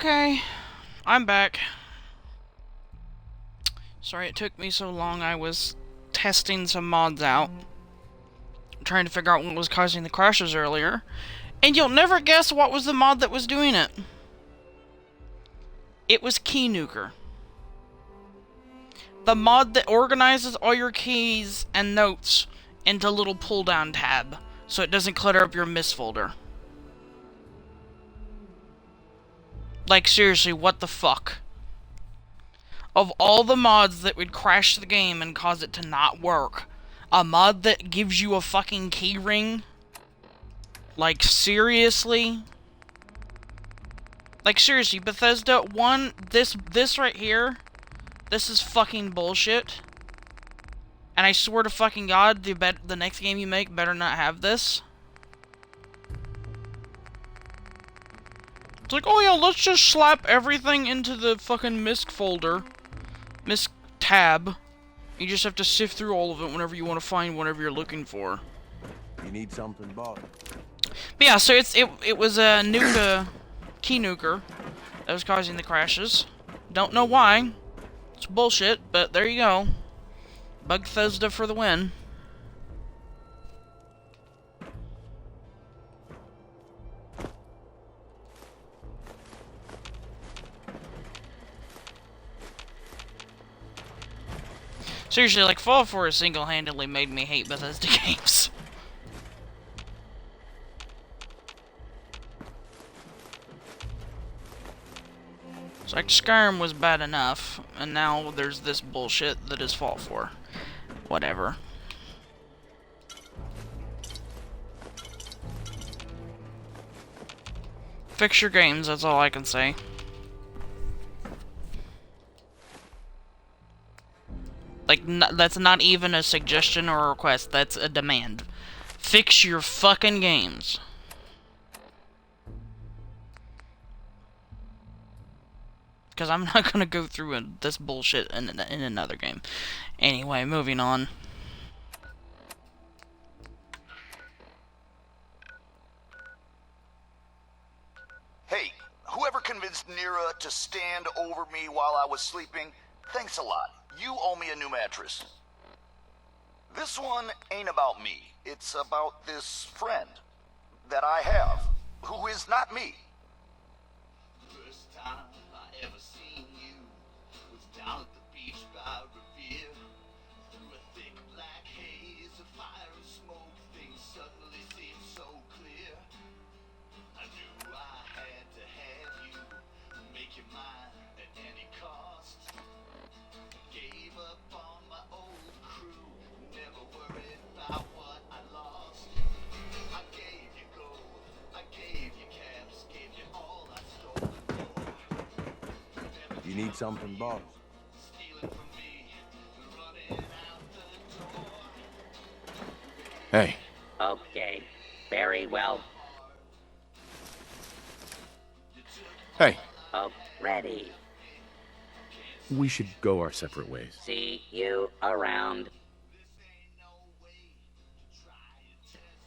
Okay, I'm back. Sorry it took me so long. I was testing some mods out, trying to figure out what was causing the crashes earlier. And you'll never guess what was the mod that was doing it. It was NUKA. The mod that organizes all your keys and notes into a little pull-down tab, so it doesn't clutter up your miss folder. Like, seriously, what the fuck? Of all the mods that would crash the game and cause it to not work, a mod that gives you a fucking keyring? Like, seriously? Like, seriously, Bethesda, this right here, this is fucking bullshit. And I swear to fucking God, the next game you make better not have this. It's like, oh yeah, let's just slap everything into the fucking MISC folder. MISC tab. You just have to sift through all of it whenever you want to find whatever you're looking for. You need something, boss? But yeah, so it was a NUKA, NUKA, that was causing the crashes. Don't know why. It's bullshit, but there you go. Bethesda for the win. Seriously, like, Fallout 4 single-handedly made me hate Bethesda games. It's like, Skyrim was bad enough, and now there's this bullshit that is Fallout 4. Whatever. Fix your games, that's all I can say. Like, that's not even a suggestion or a request, that's a demand. Fix your fucking games. Because I'm not gonna go through this bullshit in another game. Anyway, moving on. Hey, whoever convinced Nira to stand over me while I was sleeping, thanks a lot. You owe me a new mattress. This one ain't about me. It's about this friend that I have, who is not me. First time I ever seen you was down at the beach by Revere. Through a thick black haze of fire and smoke, things suddenly seemed so clear. I knew I had to have you, make you mine at any cost. Gave up on my old crew, never worried about what I lost. I gave you gold, I gave you caps, gave you all I stole and more. You need something, boss? Stealing from me, running out the door. Hey, Okay, very well. hey, Ready. we should go our separate ways. See you around.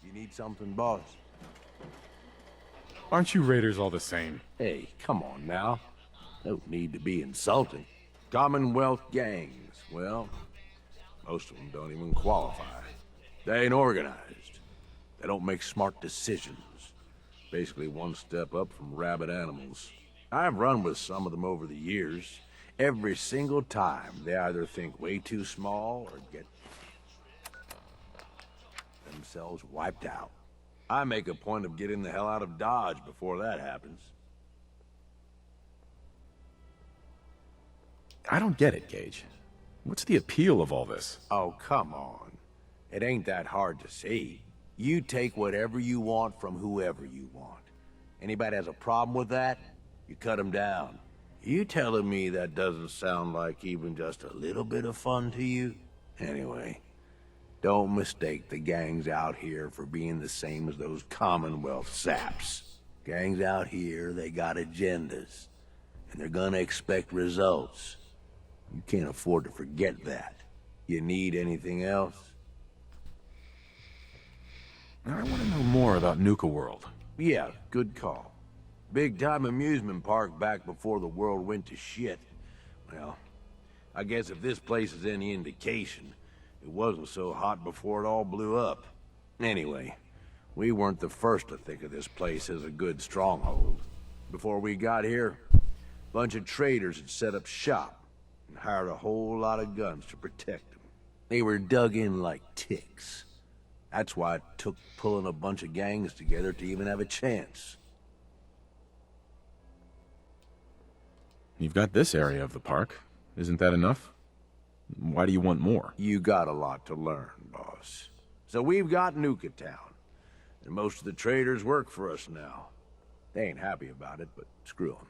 You need something, boss? Aren't you raiders all the same? Hey, come on now. No need to be insulting. Commonwealth gangs, well, most of them don't even qualify. They ain't organized. They don't make smart decisions. Basically one step up from rabid animals. I've run with some of them over the years. Every single time, they either think way too small or get themselves wiped out. I make a point of getting the hell out of Dodge before that happens. I don't get it, Gage. What's the appeal of all this? Oh, come on. It ain't that hard to see. You take whatever you want from whoever you want. Anybody has a problem with that, you cut them down. You telling me that doesn't sound like even just a little bit of fun to you? Anyway, don't mistake the gangs out here for being the same as those Commonwealth saps. Gangs out here, they got agendas, and they're gonna expect results. You can't afford to forget that. You need anything else? I want to know more about NUKA World. Yeah, good call. Big-time amusement park back before the world went to shit. Well, I guess if this place is any indication, it wasn't so hot before it all blew up. Anyway, we weren't the first to think of this place as a good stronghold. Before we got here, a bunch of traders had set up shop and hired a whole lot of guns to protect them. They were dug in like ticks. That's why it took pulling a bunch of gangs together to even have a chance. You've got this area of the park. Isn't that enough? Why do you want more? You got a lot to learn, boss. So we've got NUKA Town, and most of the traders work for us now. They ain't happy about it, but screw them.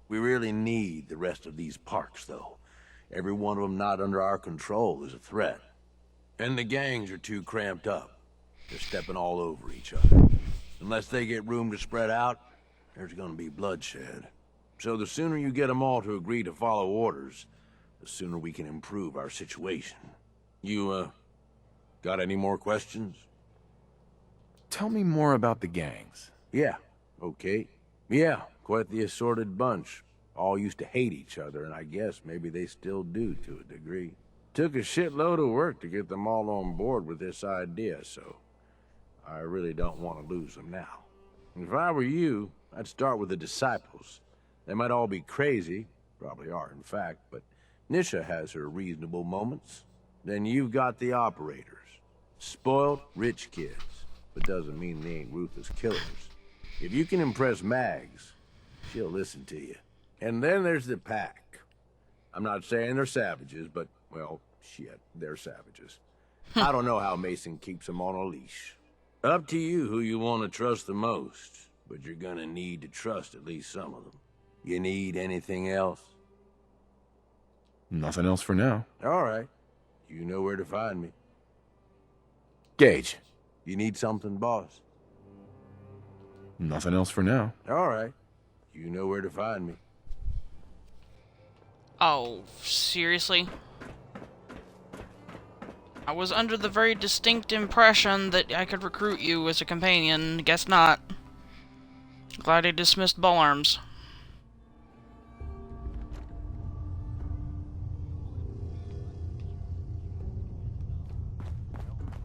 We really need the rest of these parks, though. Every one of them not under our control is a threat. And the gangs are too cramped up. They're stepping all over each other. Unless they get room to spread out, there's gonna be bloodshed. So the sooner you get them all to agree to follow orders, the sooner we can improve our situation. You, got any more questions? Tell me more about the gangs. Yeah, okay. Yeah, quite the assorted bunch. All used to hate each other, and I guess maybe they still do to a degree. Took a shitload of work to get them all on board with this idea, so I really don't want to lose them now. If I were you, I'd start with the disciples. They might all be crazy, probably are in fact, but Nisha has her reasonable moments. Then you've got the operators. Spoiled, rich kids, but doesn't mean they ain't ruthless killers. If you can impress Mags, she'll listen to you. And then there's the pack. I'm not saying they're savages, but, well, shit, they're savages. I don't know how Mason keeps them on a leash. Up to you who you want to trust the most, but you're gonna need to trust at least some of them. You need anything else? Nothing else for now. All right. You know where to find me. Gage. You need something, boss? Nothing else for now. All right. You know where to find me. Oh, seriously? I was under the very distinct impression that I could recruit you as a companion. Guess not. Glad I dismissed ball arms.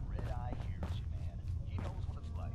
Red Eye hears you, man. He knows what it's like.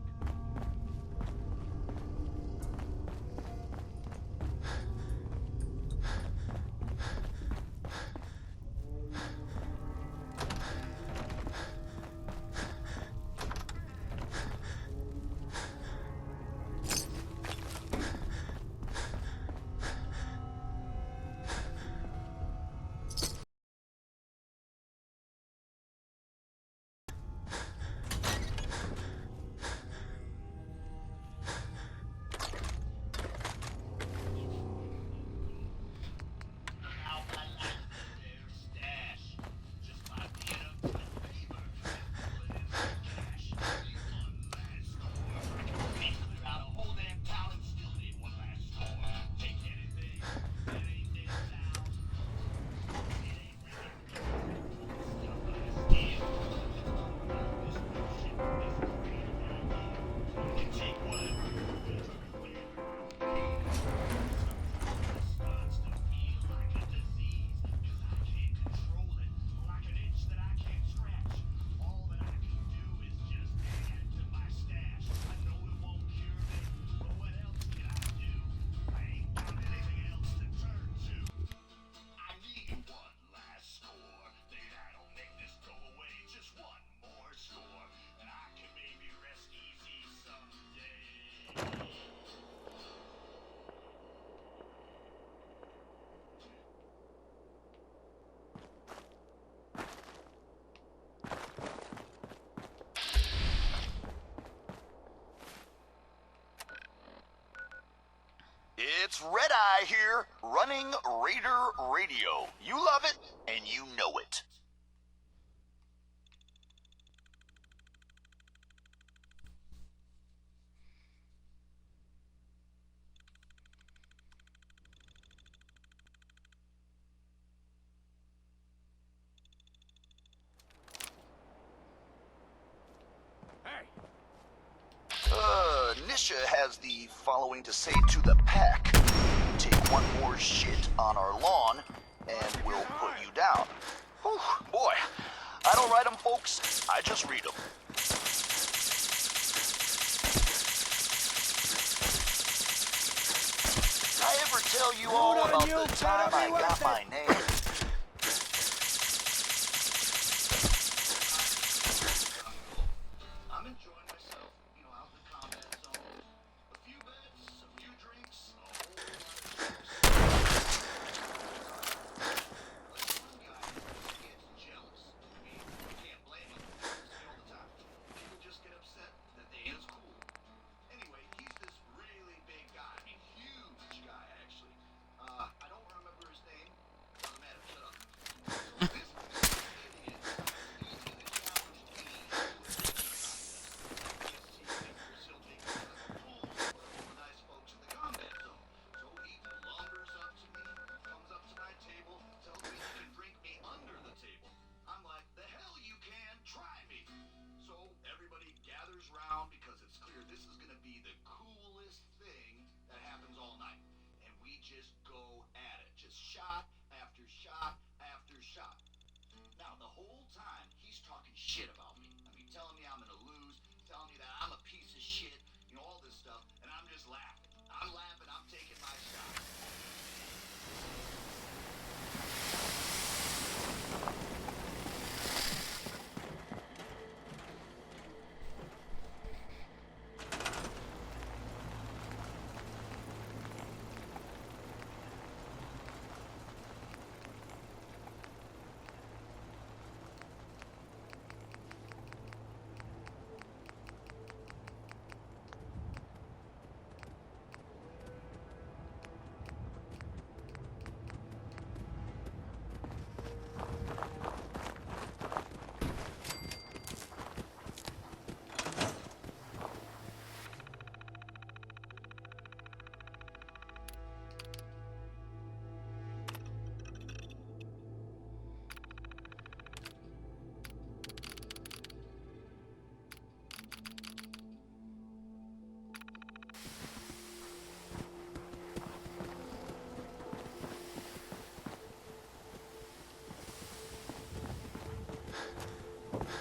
It's Red Eye here, running Raider Radio. You love it, and you know it. Nisha has the following to say to the pack. Take one more shit on our lawn, and we'll put you down. Whew, boy, I don't write them, folks. I just read them. I ever tell you all about the time I got my name? I'm enjoying myself, you know, out in the combat zone. A few bets, a few drinks, a whole lot of like one guy gets jealous. I mean, you can't blame him. It's me all the time. People just get upset that they ain't as cool. Anyway, he's this really big guy. I mean, huge guy, actually. I don't remember his name. Doesn't matter. Shut up. So this idiot easily challenged me to a drinking contest. I guess he figures he'll take me out of the pool for all the nice folks in the combat zone. So he lumbers up to me, comes up to my table, tells me he can drink me under the table. I'm like, the hell you can, try me. So everybody gathers round because it's clear this is gonna be the coolest thing that happens all night. And we just go at it. Just shot after shot after shot. Now, the whole time, he's talking shit about me. I mean, telling me I'm gonna lose, telling me that I'm a piece of shit, you know, all this stuff, and I'm just laughing. I'm laughing, I'm taking my shot.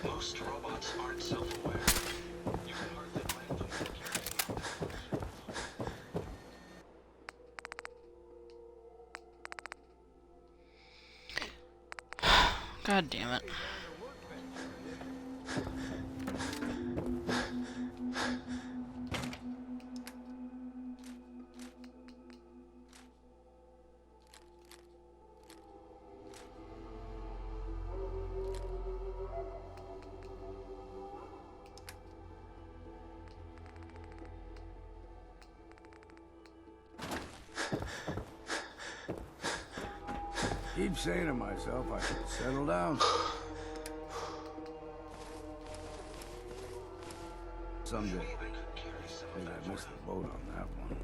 Most robots aren't self-aware. You can hardly blame them for carrying out. God damn it. Keep saying to myself I should settle down. Someday. Think I missed the boat on that one.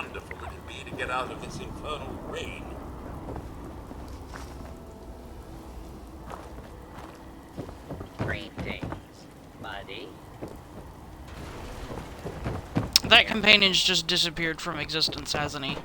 wonderful it'd be to get out of this infernal rain. Greetings, buddy. That companion's just disappeared from existence, hasn't he?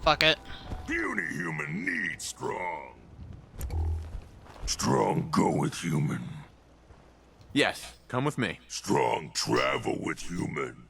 Fuck it. Puny human needs strong. Strong go with human. Yes, come with me. Strong travel with human.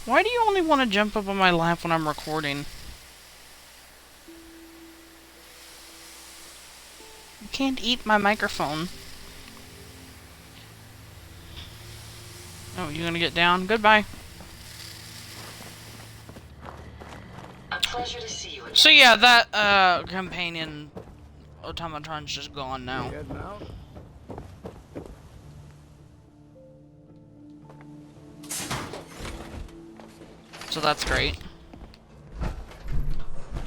Why do you only want to jump up on my lap when I'm recording? You can't eat my microphone. Oh, you gonna get down? Goodbye. A pleasure to see you again. So yeah, that companion automatron's just gone now. Heading out? So that's great.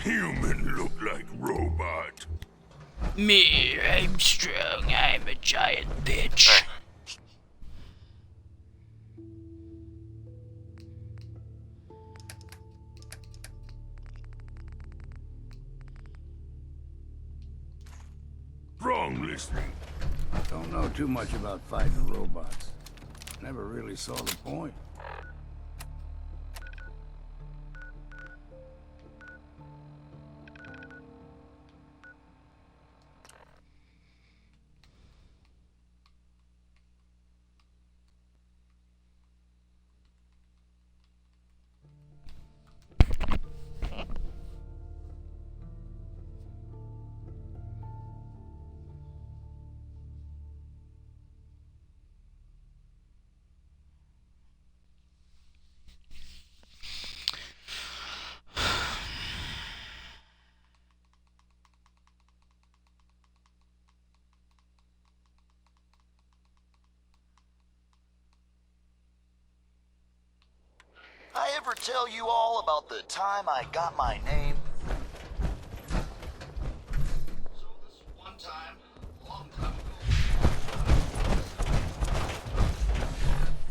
Human look like robot. Me, I'm strong, I'm a giant bitch. Strong listening. Don't know too much about fighting robots. Never really saw the point. I ever tell you all about the time I got my name? So this one time, a long time ago,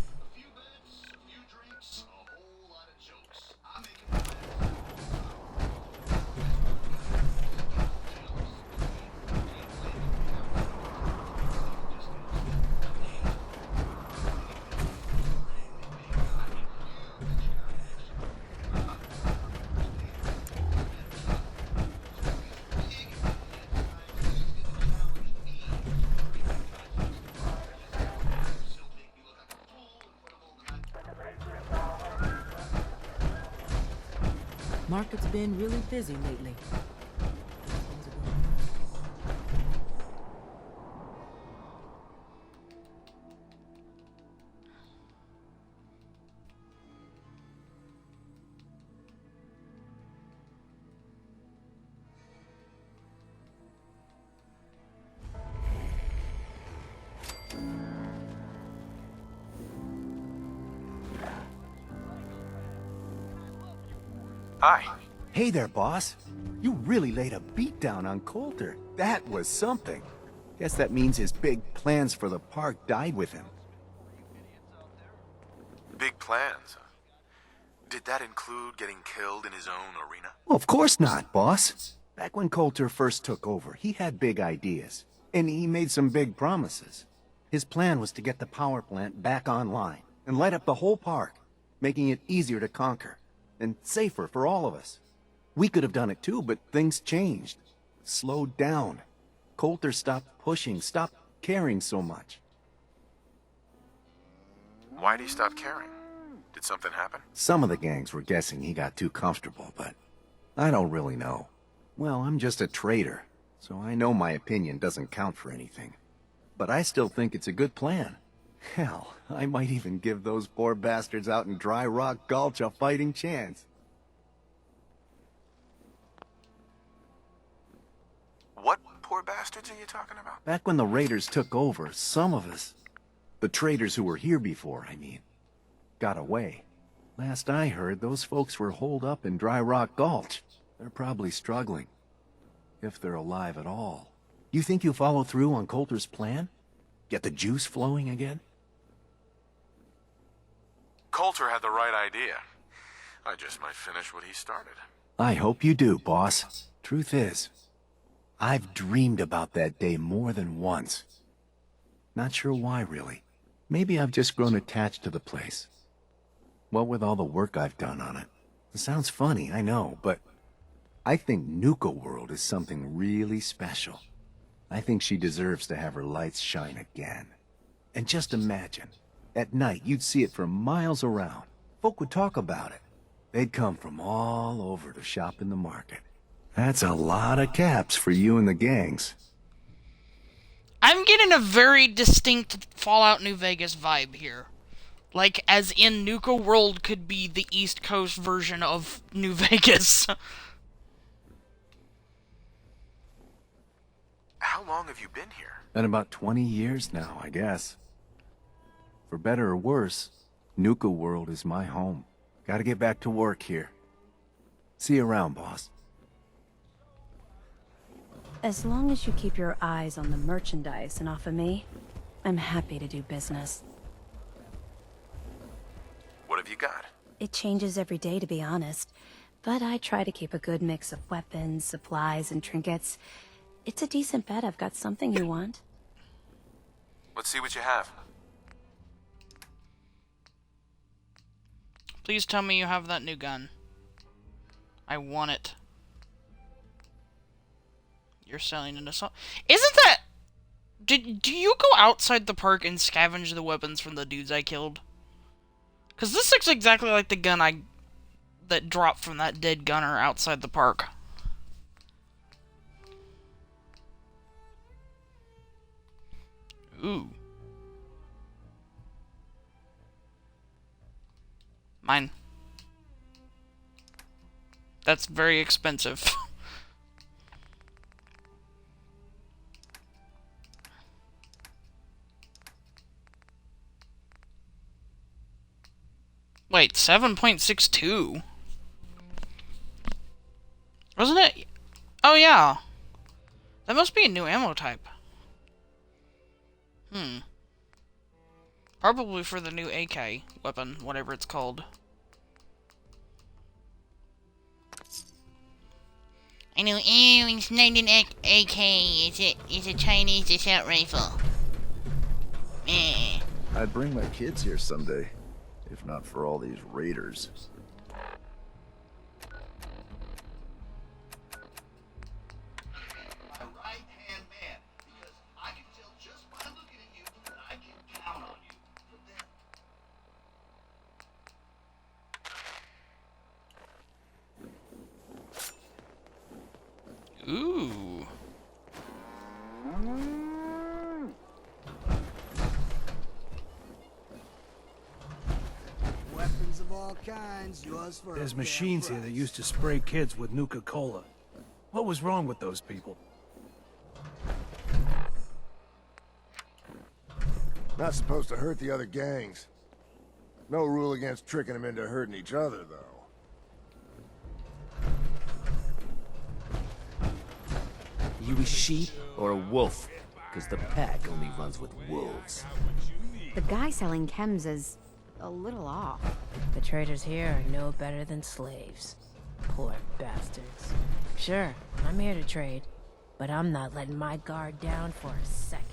a few bets, a few drinks, a whole lot of jokes. I'm making my bets. Market's been really busy lately. Hi. Hey there, boss. You really laid a beat down on Coulter. That was something. Guess that means his big plans for the park died with him. Big plans. Did that include getting killed in his own arena? Well, of course not, boss. Back when Coulter first took over, he had big ideas. And he made some big promises. His plan was to get the power plant back online and light up the whole park, making it easier to conquer and safer for all of us. We could have done it too, but things changed. Slowed down. Coulter stopped pushing, stopped caring so much. Why did he stop caring? Did something happen? Some of the gangs were guessing he got too comfortable, but I don't really know. Well, I'm just a trader, so I know my opinion doesn't count for anything. But I still think it's a good plan. Hell, I might even give those poor bastards out in Dry Rock Gulch a fighting chance. What poor bastards are you talking about? Back when the Raiders took over, some of us, the traders who were here before, I mean, got away. Last I heard, those folks were holed up in Dry Rock Gulch. They're probably struggling. If they're alive at all. You think you'll follow through on Coulter's plan? Get the juice flowing again? Coulter had the right idea. I just might finish what he started. I hope you do, boss. Truth is, I've dreamed about that day more than once. Not sure why, really. Maybe I've just grown attached to the place. What with all the work I've done on it. It sounds funny, I know, but I think NUKA World is something really special. I think she deserves to have her lights shine again. And just imagine, at night you'd see it for miles around. Folk would talk about it. They'd come from all over to shop in the market. That's a lot of caps for you and the gangs. I'm getting a very distinct Fallout New Vegas vibe here. Like, as in NUKA World could be the East Coast version of New Vegas. How long have you been here? Been about 20 years now, I guess. For better or worse, NUKA World is my home. Gotta get back to work here. See you around, boss. As long as you keep your eyes on the merchandise and off of me, I'm happy to do business. What have you got? It changes every day, to be honest. But I try to keep a good mix of weapons, supplies, and trinkets. It's a decent bet I've got something you want. Let's see what you have. Please tell me you have that new gun. I want it. You're selling an assault. Isn't that... Do you go outside the park and scavenge the weapons from the dudes I killed? Because this looks exactly like the gun that dropped from that dead gunner outside the park. Ooh. Mine. That's very expensive. Wait, 7.62? Wasn't it? Oh, yeah. That must be a new ammo type. Probably for the new AK weapon, whatever it's called. I know, it's not an AK, it's a Chinese assault rifle. I'd bring my kids here someday, if not for all these raiders. My right-hand man, because I can tell just by looking at you that I can count on you. Ooh. Weapons of all kinds, yours for There's machines here that used to spray kids with Nuka-Cola. What was wrong with those people? Not supposed to hurt the other gangs. No rule against tricking them into hurting each other, though. you a sheep or a wolf? Because the pack only runs with wolves. The guy selling chems is a little off. The traders here are no better than slaves. Poor bastards. Sure, I'm here to trade, but I'm not letting my guard down for a second.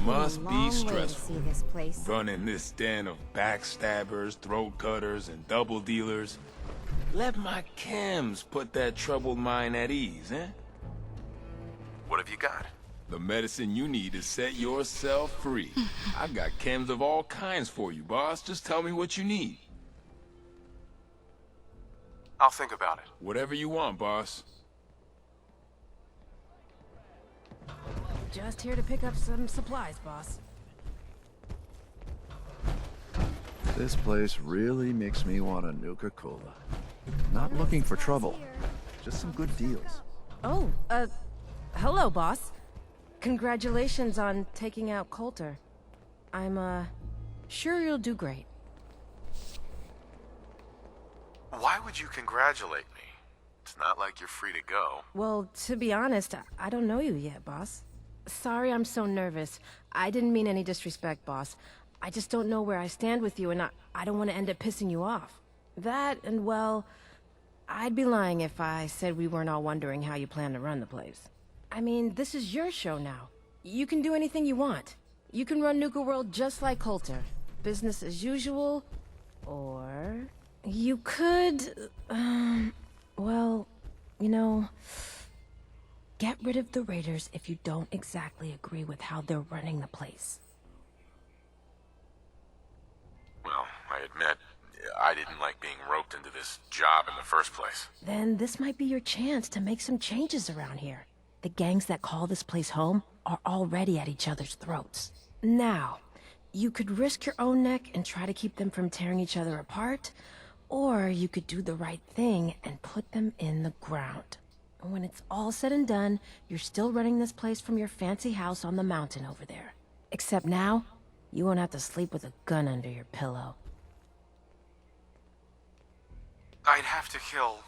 Must be stressful. See this place. Running this den of backstabbers, throat cutters, and double dealers. Let my chems put that troubled mind at ease, eh? What have you got? The medicine you need to set yourself free. I got chems of all kinds for you, boss. Just tell me what you need. I'll think about it. Whatever you want, boss. Just here to pick up some supplies, boss. This place really makes me want a Nuka-Cola. Not looking for trouble, just some good deals. Oh, hello, boss. Congratulations on taking out Coulter. I'm, sure you'll do great. Why would you congratulate me? It's not like you're free to go. Well, to be honest, I don't know you yet, boss. Sorry I'm so nervous. I didn't mean any disrespect, boss. I just don't know where I stand with you, and I don't want to end up pissing you off. That, and well, I'd be lying if I said we weren't all wondering how you plan to run the place. I mean, this is your show now. You can do anything you want. You can run Nuka World just like Coulter. Business as usual, or you could, well, you know, get rid of the Raiders if you don't exactly agree with how they're running the place. Well, I admit, I didn't like being roped into this job in the first place. Then this might be your chance to make some changes around here. The gangs that call this place home are already at each other's throats. Now, you could risk your own neck and try to keep them from tearing each other apart, or you could do the right thing and put them in the ground. When it's all said and done, you're still running this place from your fancy house on the mountain over there. Except now, you won't have to sleep with a gun under your pillow. I'd have to kill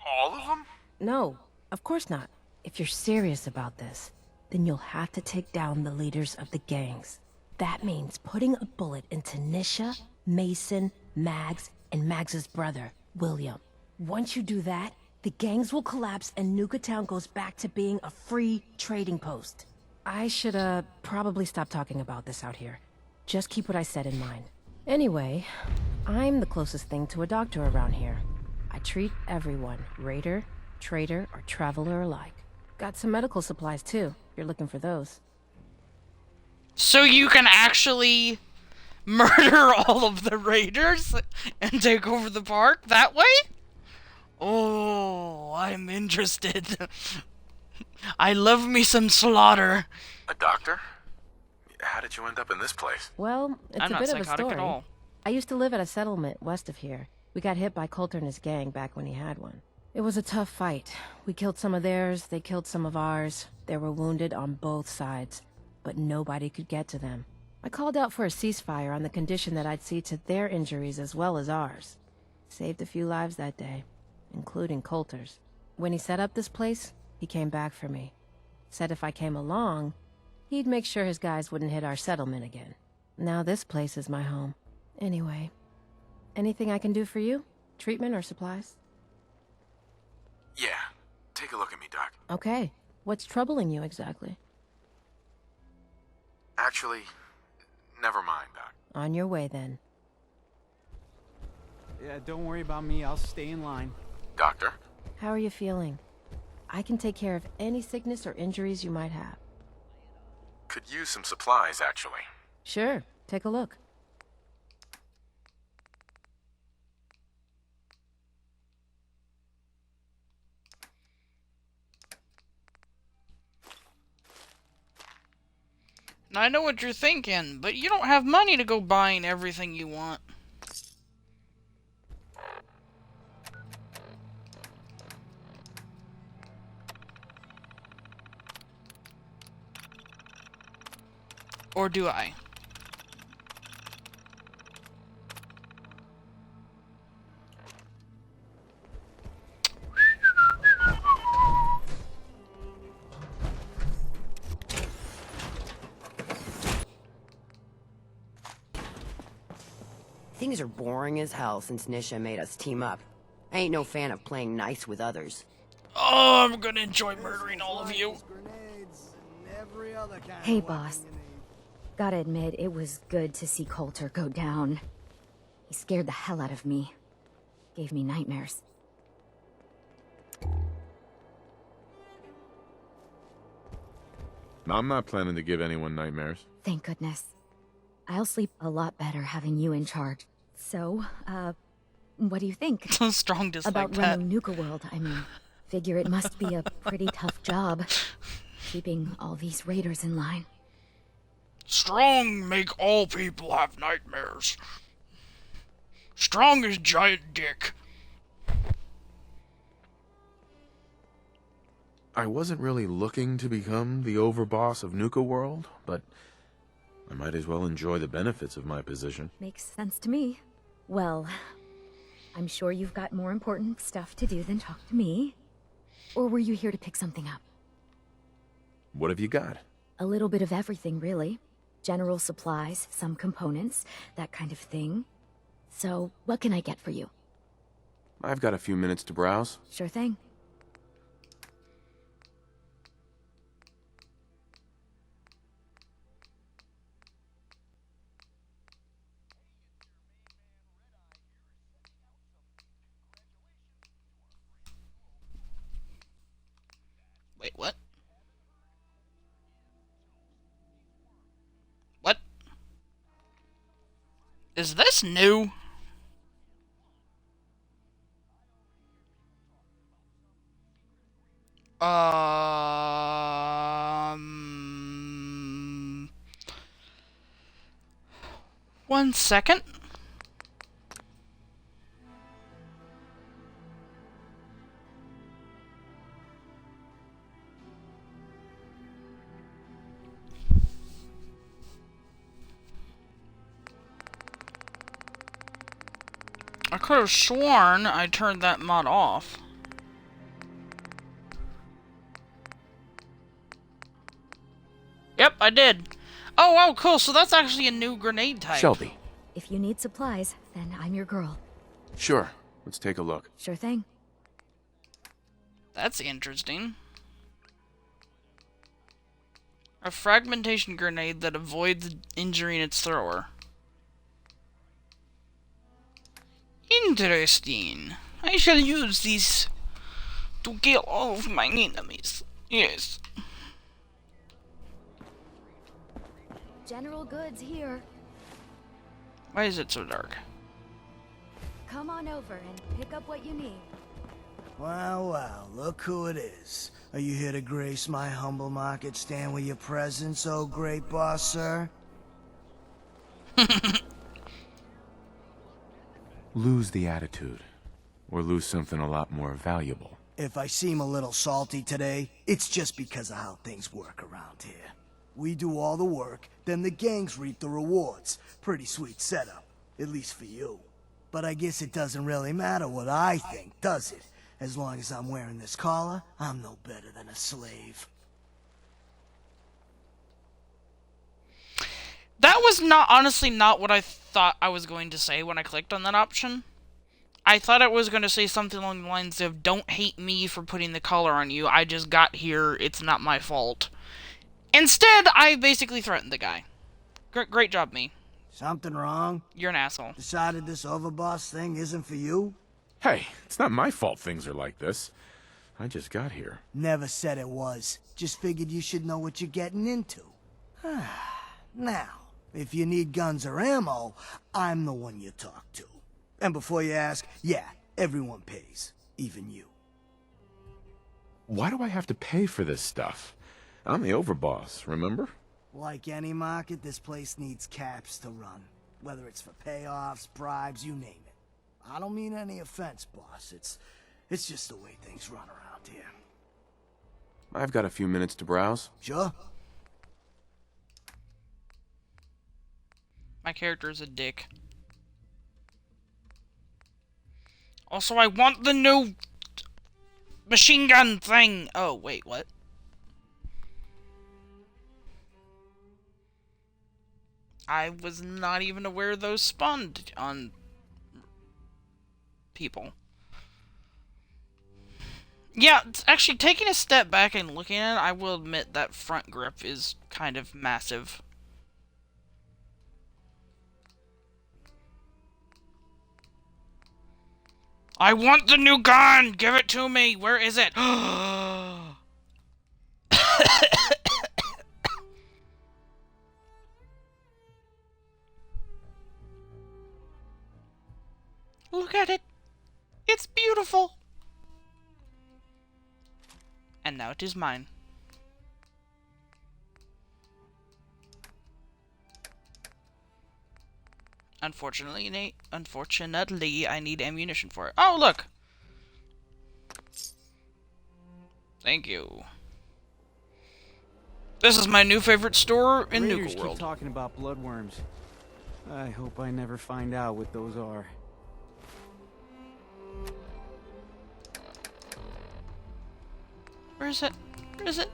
all of them? No, of course not. If you're serious about this, then you'll have to take down the leaders of the gangs. That means putting a bullet into Nisha, Mason, Mags, and Mags's brother, William. Once you do that, the gangs will collapse and Nuka Town goes back to being a free trading post. I should, probably stop talking about this out here. Just keep what I said in mind. Anyway, I'm the closest thing to a doctor around here. I treat everyone, raider, trader, or traveler alike. Got some medical supplies, too, if you're looking for those. So you can actually murder all of the raiders and take over the park that way? Oh, I'm interested. I love me some slaughter. A doctor? How did you end up in this place? Well, it's I'm a not bit of a psychotic story. at all. I used to live at a settlement west of here. We got hit by Coulter and his gang back when he had one. It was a tough fight. We killed some of theirs, they killed some of ours. There were wounded on both sides, but nobody could get to them. I called out for a ceasefire on the condition that I'd see to their injuries as well as ours. Saved a few lives that day, including Coulter's. When he set up this place, he came back for me. Said if I came along, he'd make sure his guys wouldn't hit our settlement again. Now this place is my home. Anyway, anything I can do for you? Treatment or supplies? Yeah. Take a look at me, Doc. Okay. What's troubling you exactly? Actually, never mind, Doc. On your way then. Yeah, don't worry about me. I'll stay in line. Doctor? How are you feeling? I can take care of any sickness or injuries you might have. Could use some supplies, actually. Sure. Take a look. I know what you're thinking, but you don't have money to go buying everything you want. Or do I? Things are boring as hell since Nisha made us team up. I ain't no fan of playing nice with others. Oh, I'm gonna enjoy murdering all of you. Hey, boss. Gotta admit, it was good to see Coulter go down. He scared the hell out of me. Gave me nightmares. I'm not planning to give anyone nightmares. Thank goodness. I'll sleep a lot better having you in charge. So, what do you think? Strong dislike about that. running Nuka World, I mean. Figure it must be a pretty tough job, keeping all these raiders in line. Strong make all people have nightmares. Strong is giant dick. I wasn't really looking to become the overboss of NUKA World, but I might as well enjoy the benefits of my position. Makes sense to me. Well, I'm sure you've got more important stuff to do than talk to me. Or were you here to pick something up? What have you got? A little bit of everything, really. General supplies, some components, that kind of thing. So, what can I get for you? I've got a few minutes to browse. Sure thing. Wait, what? What? Is this new? One second. I could have sworn I turned that mod off. Yep, I did. Oh, wow, cool. So that's actually a new grenade type. Shelby. If you need supplies, then I'm your girl. Sure. Let's take a look. Sure thing. That's interesting. A fragmentation grenade that avoids injuring its thrower. Interesting. I shall use this to kill all of my enemies. Yes. General goods here. Why is it so dark? Come on over and pick up what you need. Wow, wow, look who it is. Are you here to grace my humble market stand with your presence, oh great boss, sir? Lose the attitude, or lose something a lot more valuable. If I seem a little salty today, it's just because of how things work around here. We do all the work, then the gangs reap the rewards. Pretty sweet setup, at least for you. But I guess it doesn't really matter what I think, does it? As long as I'm wearing this collar, I'm no better than a slave. That was honestly not what I thought I was going to say when I clicked on that option. I thought it was going to say something along the lines of, don't hate me for putting the collar on you, I just got here, it's not my fault. Instead, I basically threatened the guy. Great job, me. Something wrong? You're an asshole. Decided this overboss thing isn't for you? Hey, it's not my fault things are like this. I just got here. Never said it was. Just figured you should know what you're getting into. Now, if you need guns or ammo, I'm the one you talk to. And before you ask, yeah, everyone pays. Even you. Why do I have to pay for this stuff? I'm the overboss, remember? Like any market, this place needs caps to run. Whether it's for payoffs, bribes, you name it. I don't mean any offense, boss. It's just the way things run around here. I've got a few minutes to browse. Sure. My character is a dick. Also, I want the new machine gun thing. Oh, wait, what? I was not even aware those spawned on people. Yeah, actually, taking a step back and looking at it, I will admit that front grip is kind of massive. I want the new gun! Give it to me! Where is it? Look at it! It's beautiful! And now it is mine. Unfortunately, I need ammunition for it. Oh, look! Thank you. This is my new favorite store in Raiders NUKA World. keep talking about bloodworms. I hope I never find out what those are. Where is it? Where is it?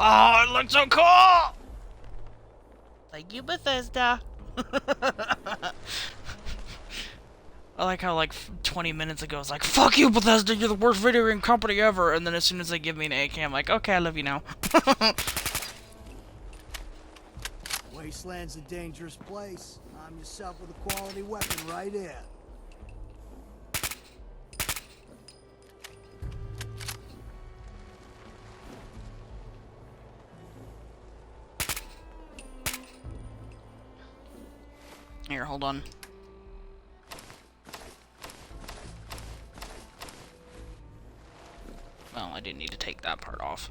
Oh, it looks so cool! Thank you, Bethesda. I like how, like, 20 minutes ago, I was like, fuck you, Bethesda, you're the worst video game company ever! And then as soon as they give me an AK, I'm like, okay, I love you now. Wasteland's a dangerous place. Arm yourself with a quality weapon right here. Here, hold on. Well, I didn't need to take that part off.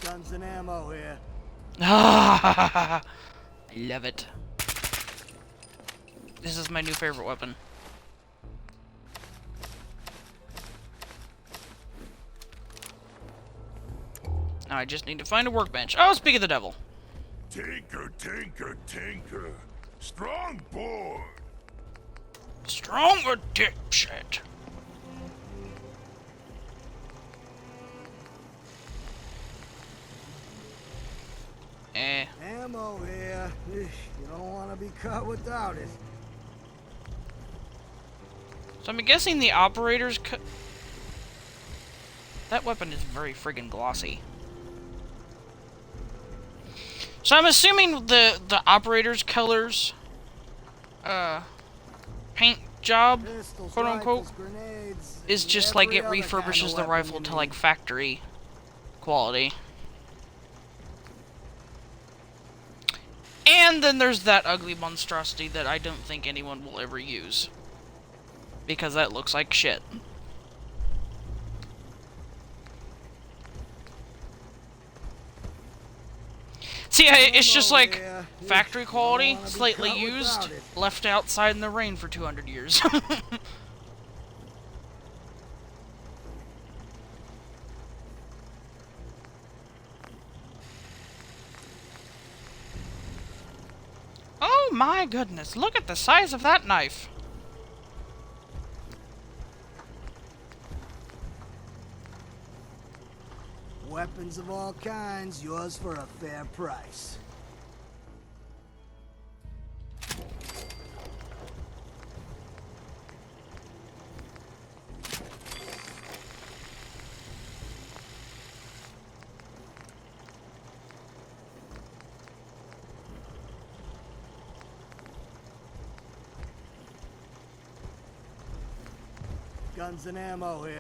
Guns and ammo here. I love it. This is my new favorite weapon. Now I just need to find a workbench. Oh, speak of the devil. Tinker, tinker, tinker. Strong board. Stronger dipshit. Ammo here. You don't want to be caught without it. So I'm guessing the operator's that weapon is very friggin' glossy. So I'm assuming the operator's colors, paint job, Pistols, quote unquote, rifles, grenades, is and just like it every other refurbishes kind the of rifle weapon to you like need. factory quality. And then there's that ugly monstrosity that I don't think anyone will ever use. Because that looks like shit. See, it's just like factory quality, slightly used, left outside in the rain for 200 years. Oh my goodness, look at the size of that knife. Weapons of all kinds, yours for a fair price. Guns and ammo here.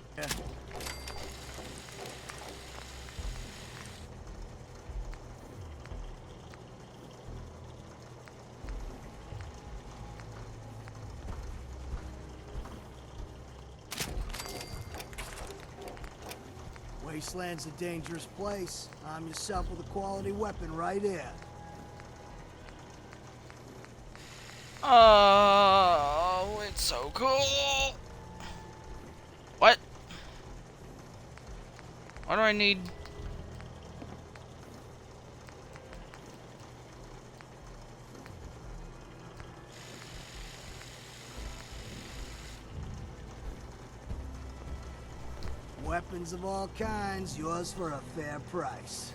Wasteland's a dangerous place. Arm yourself with a quality weapon right here. Oh, it's so cool. What? Why do I need... Weapons of all kinds, yours for a fair price.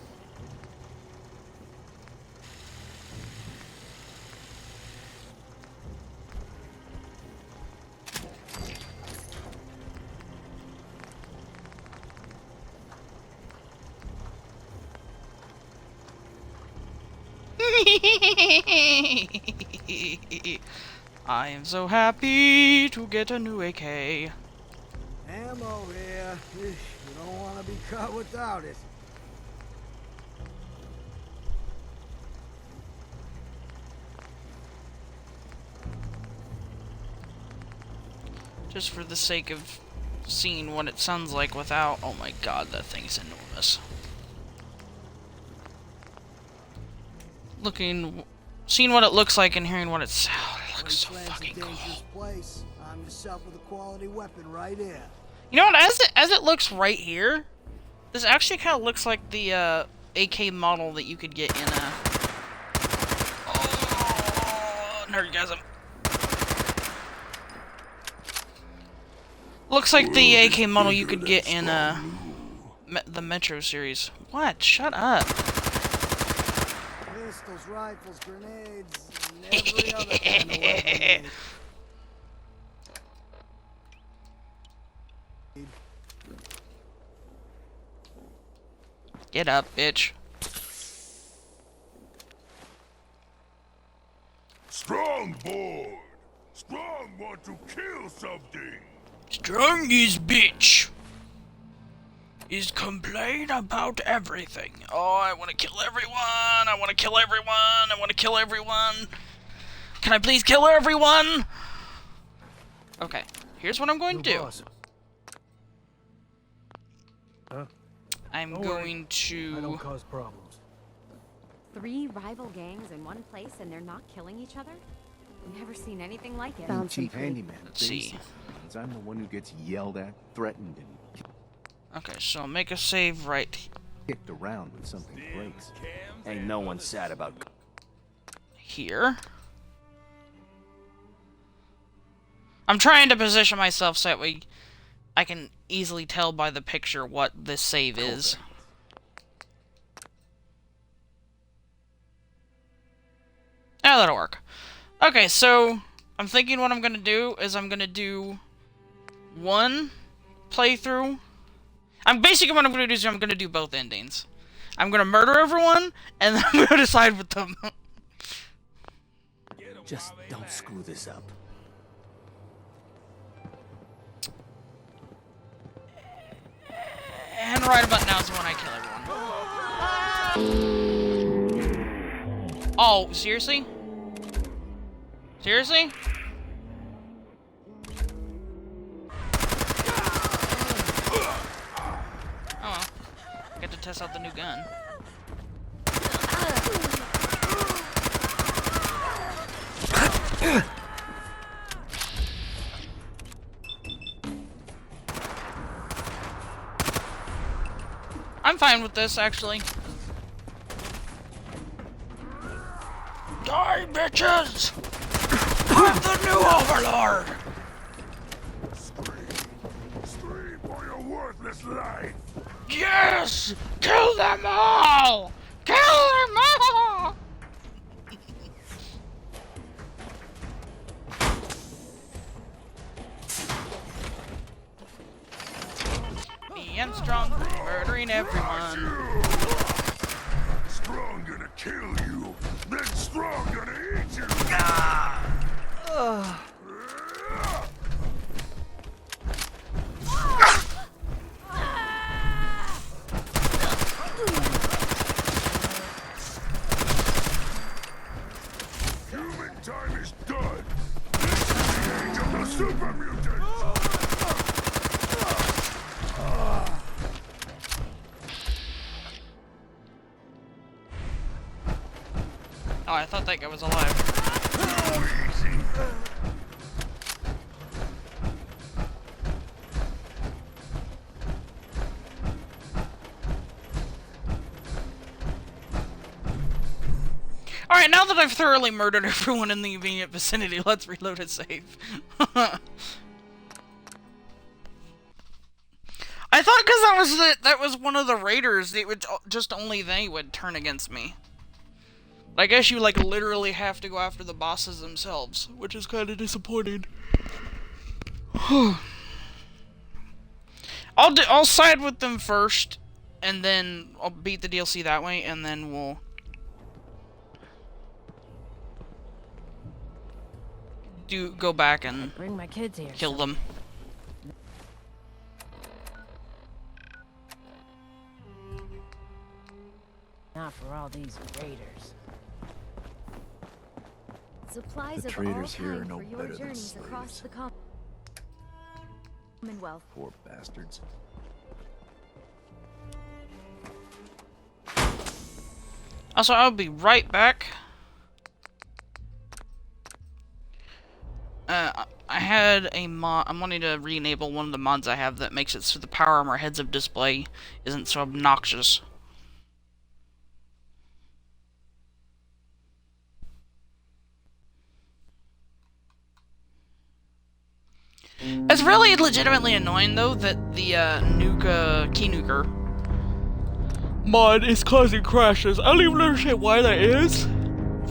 I am so happy to get a new AK. Ammo here. You don't want to be caught without it. Just for the sake of seeing what it sounds like without. Oh my god, that thing's enormous. Seeing what it looks like and hearing what it sounds. It looks so fucking cool. Place. I'm yourself with a quality weapon right here. You know what? As it looks right here, this actually kind of looks like the AK model that you could get in a. Oh, nerdgasm. Looks like the AK model you could get in the Metro series. What? Shut up. Pistols, rifles, grenades, and every other kind of weapon. Get up, bitch. Strong board. Strong want to kill something. Strongest bitch is complain about everything. Oh, I want to kill everyone. I want to kill everyone. I want to kill everyone. Can I please kill everyone? Okay, here's what I'm going to do. I'm going to... I don't cause problems. 3 rival gangs in one place and they're not killing each other? Never seen anything like it. I'm Chief Handyman. Let's see. I'm the one who gets yelled at, threatened, and okay, so make a save right kicked around when something breaks. Ain't no one sad about here. I'm trying to position myself so that way I can easily tell by the picture what this save is. Yeah, that'll work. Okay, so I'm thinking what I'm gonna do is I'm gonna do one playthrough. Basically what I'm gonna do is I'm gonna do both endings. I'm gonna murder everyone, and then I'm gonna side with them. Just don't screw this up. And right about now is when I kill everyone. Oh, seriously? Seriously? Oh well. Get to test out the new gun. I'm fine with this, actually. Die, bitches! I'm the new overlord! Scream for your worthless life. Yes! Kill them all! Kill them all! Me and Strong murdering everyone. Strong gonna kill you, then Strong gonna eat you. Human time is done. This is the age of the super mutants. Oh, I thought that guy was alive. Alright, now that I've thoroughly murdered everyone in the immediate vicinity, let's reload a save. I thought because that was one of the raiders, it would just only they would turn against me. I guess you like literally have to go after the bosses themselves, which is kind of disappointing. I'll side with them first, and then I'll beat the DLC that way, and then we'll go back and Bring my kids here, kill them. Not for all these raiders. Supplies The of all traders here are kinds no for your better than journeys across slaves. the Commonwealth. Poor bastards. Also, I'll be right back. I had a mod. I'm wanting to re-enable one of the mods I have that makes it so the power armor heads up display isn't so obnoxious. It's really legitimately annoying though that the NUKA key nuker mod is causing crashes. I don't even understand why that is.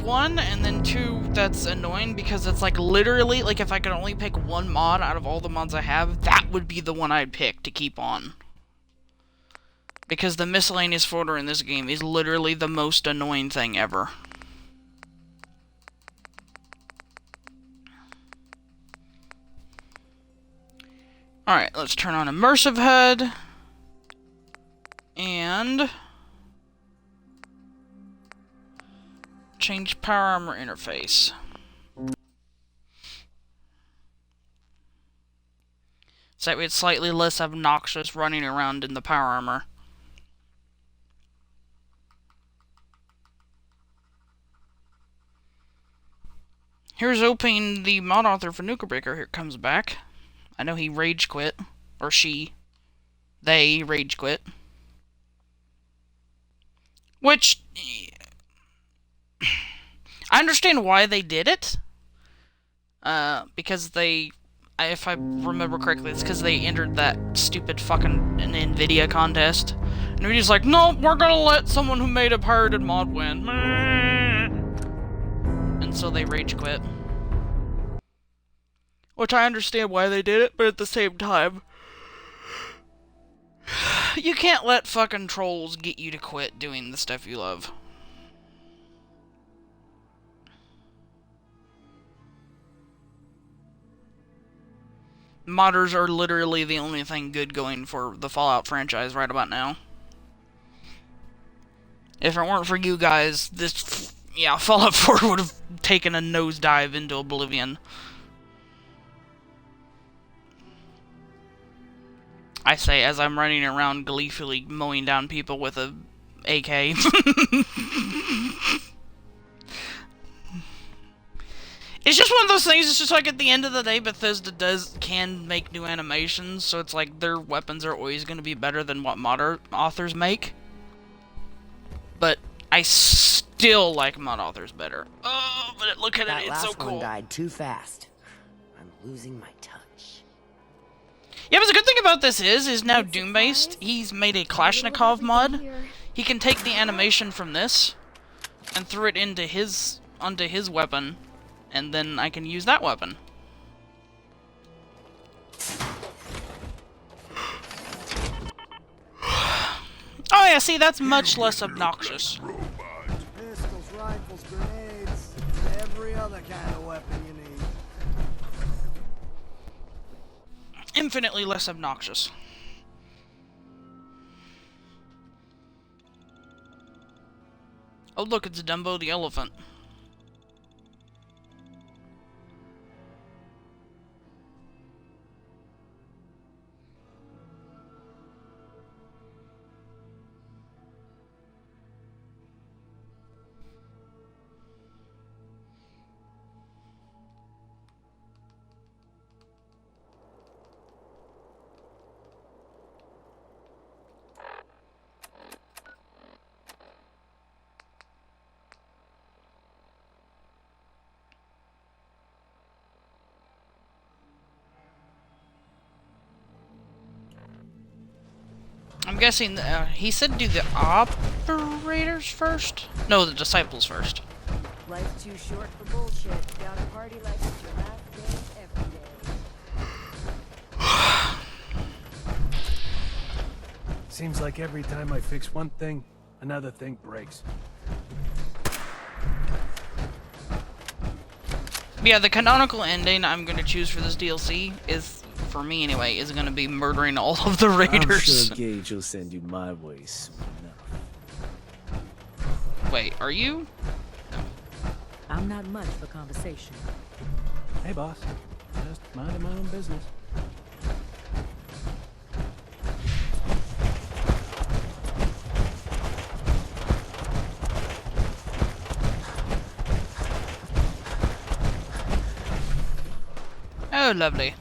One, and then two, that's annoying because it's like literally, like if I could only pick one mod out of all the mods I have, that would be the one I'd pick to keep on. Because the miscellaneous folder in this game is literally the most annoying thing ever. Alright, let's turn on Immersive HUD. And change power armor interface. So that way it's slightly less obnoxious running around in the power armor. Here's hoping the mod author for Nuka Breaker here comes back. I know he rage quit. Or she. They rage quit. Which I understand why they did it. Because they, if I remember correctly, it's because they entered that stupid fucking NVIDIA contest. And NVIDIA's like, no, we're gonna let someone who made a pirated mod win. And so they rage quit. Which I understand why they did it, but at the same time, you can't let fucking trolls get you to quit doing the stuff you love. Modders are literally the only thing good going for the Fallout franchise right about now. If it weren't for you guys, this, yeah, Fallout 4 would have taken a nosedive into oblivion. I say as I'm running around gleefully mowing down people with a AK. It's just one of those things, it's just like at the end of the day, Bethesda can make new animations, so it's like their weapons are always going to be better than what mod authors make. But I still like mod authors better. Oh, but look at it, it's so cool. That last one died too fast. I'm losing my touch. Yeah, but the good thing about this is now Doom-based. He's made a Kalashnikov mod. He can take the animation from this and throw it into onto his weapon, and then I can use that weapon. Oh yeah, see, that's much less obnoxious. Pistols, rifles, grenades, every other kind of weapon you need. Infinitely less obnoxious. Oh look, it's Dumbo the elephant. guessing he said do the operators first? No, the disciples first. Life's too short for bullshit. Gotta party like it's your last day every day. Seems like every time I fix one thing, another thing breaks. Yeah, the canonical ending I'm gonna choose for this DLC is, for me anyway, is gonna be murdering all of the raiders. I'm sure Gage will send you my way soon enough. Wait, are you? I'm not much for conversation. Hey, boss. Just minding my own business. Oh, lovely.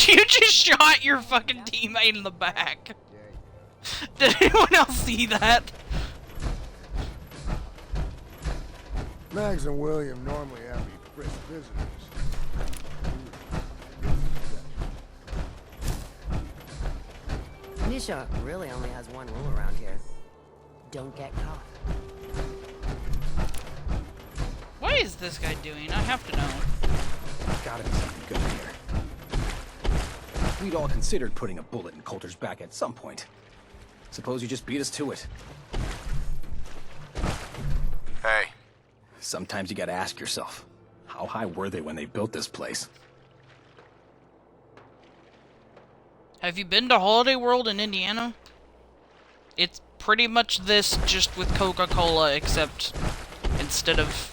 You just shot your fucking teammate in the back. Did anyone else see that? Mags and William normally have me frisk visitors. Nisha really only has one rule around here. Don't get caught. What is this guy doing? I have to know. Gotta be something good here. We'd all considered putting a bullet in Coulter's back at some point. Suppose you just beat us to it. Hey. Sometimes you gotta ask yourself, how high were they when they built this place? Have you been to Holiday World in Indiana? It's pretty much this, just with Coca-Cola, except instead of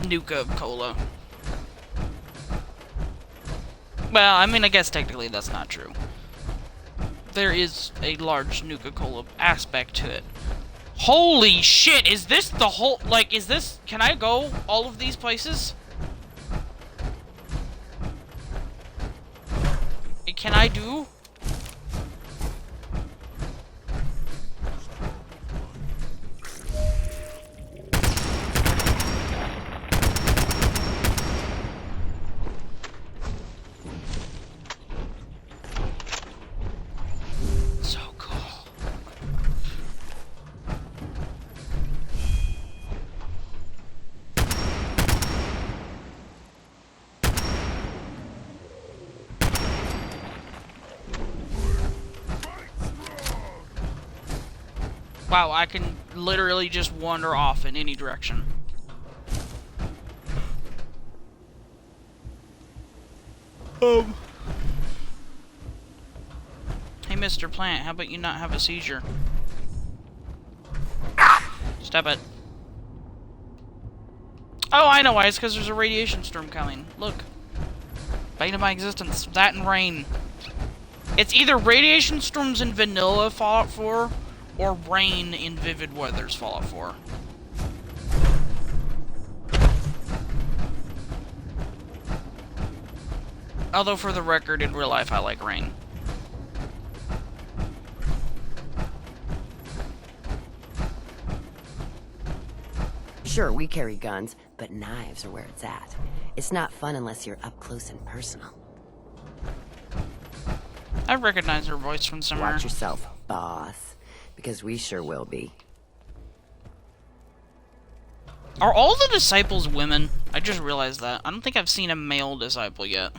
NUKA Cola. Well, I mean, I guess technically that's not true. There is a large NUKA Cola aspect to it. Holy shit, is this the whole, like, is this, can I go all of these places? Can I do? So cool. Wow, I can literally just wander off in any direction. Hey, Mr. Plant, how about you not have a seizure? Stop it. Oh, I know why. It's because there's a radiation storm coming. Look. Bane of my existence. That and rain. It's either radiation storms in vanilla Fallout 4 or rain in Vivid Weather's Fallout 4. Although, for the record, in real life, I like rain. Sure, we carry guns, but knives are where it's at. It's not fun unless you're up close and personal. I recognize her voice from somewhere. Watch yourself, boss. Because we sure will be. Are all the disciples women? I just realized that. I don't think I've seen a male disciple yet.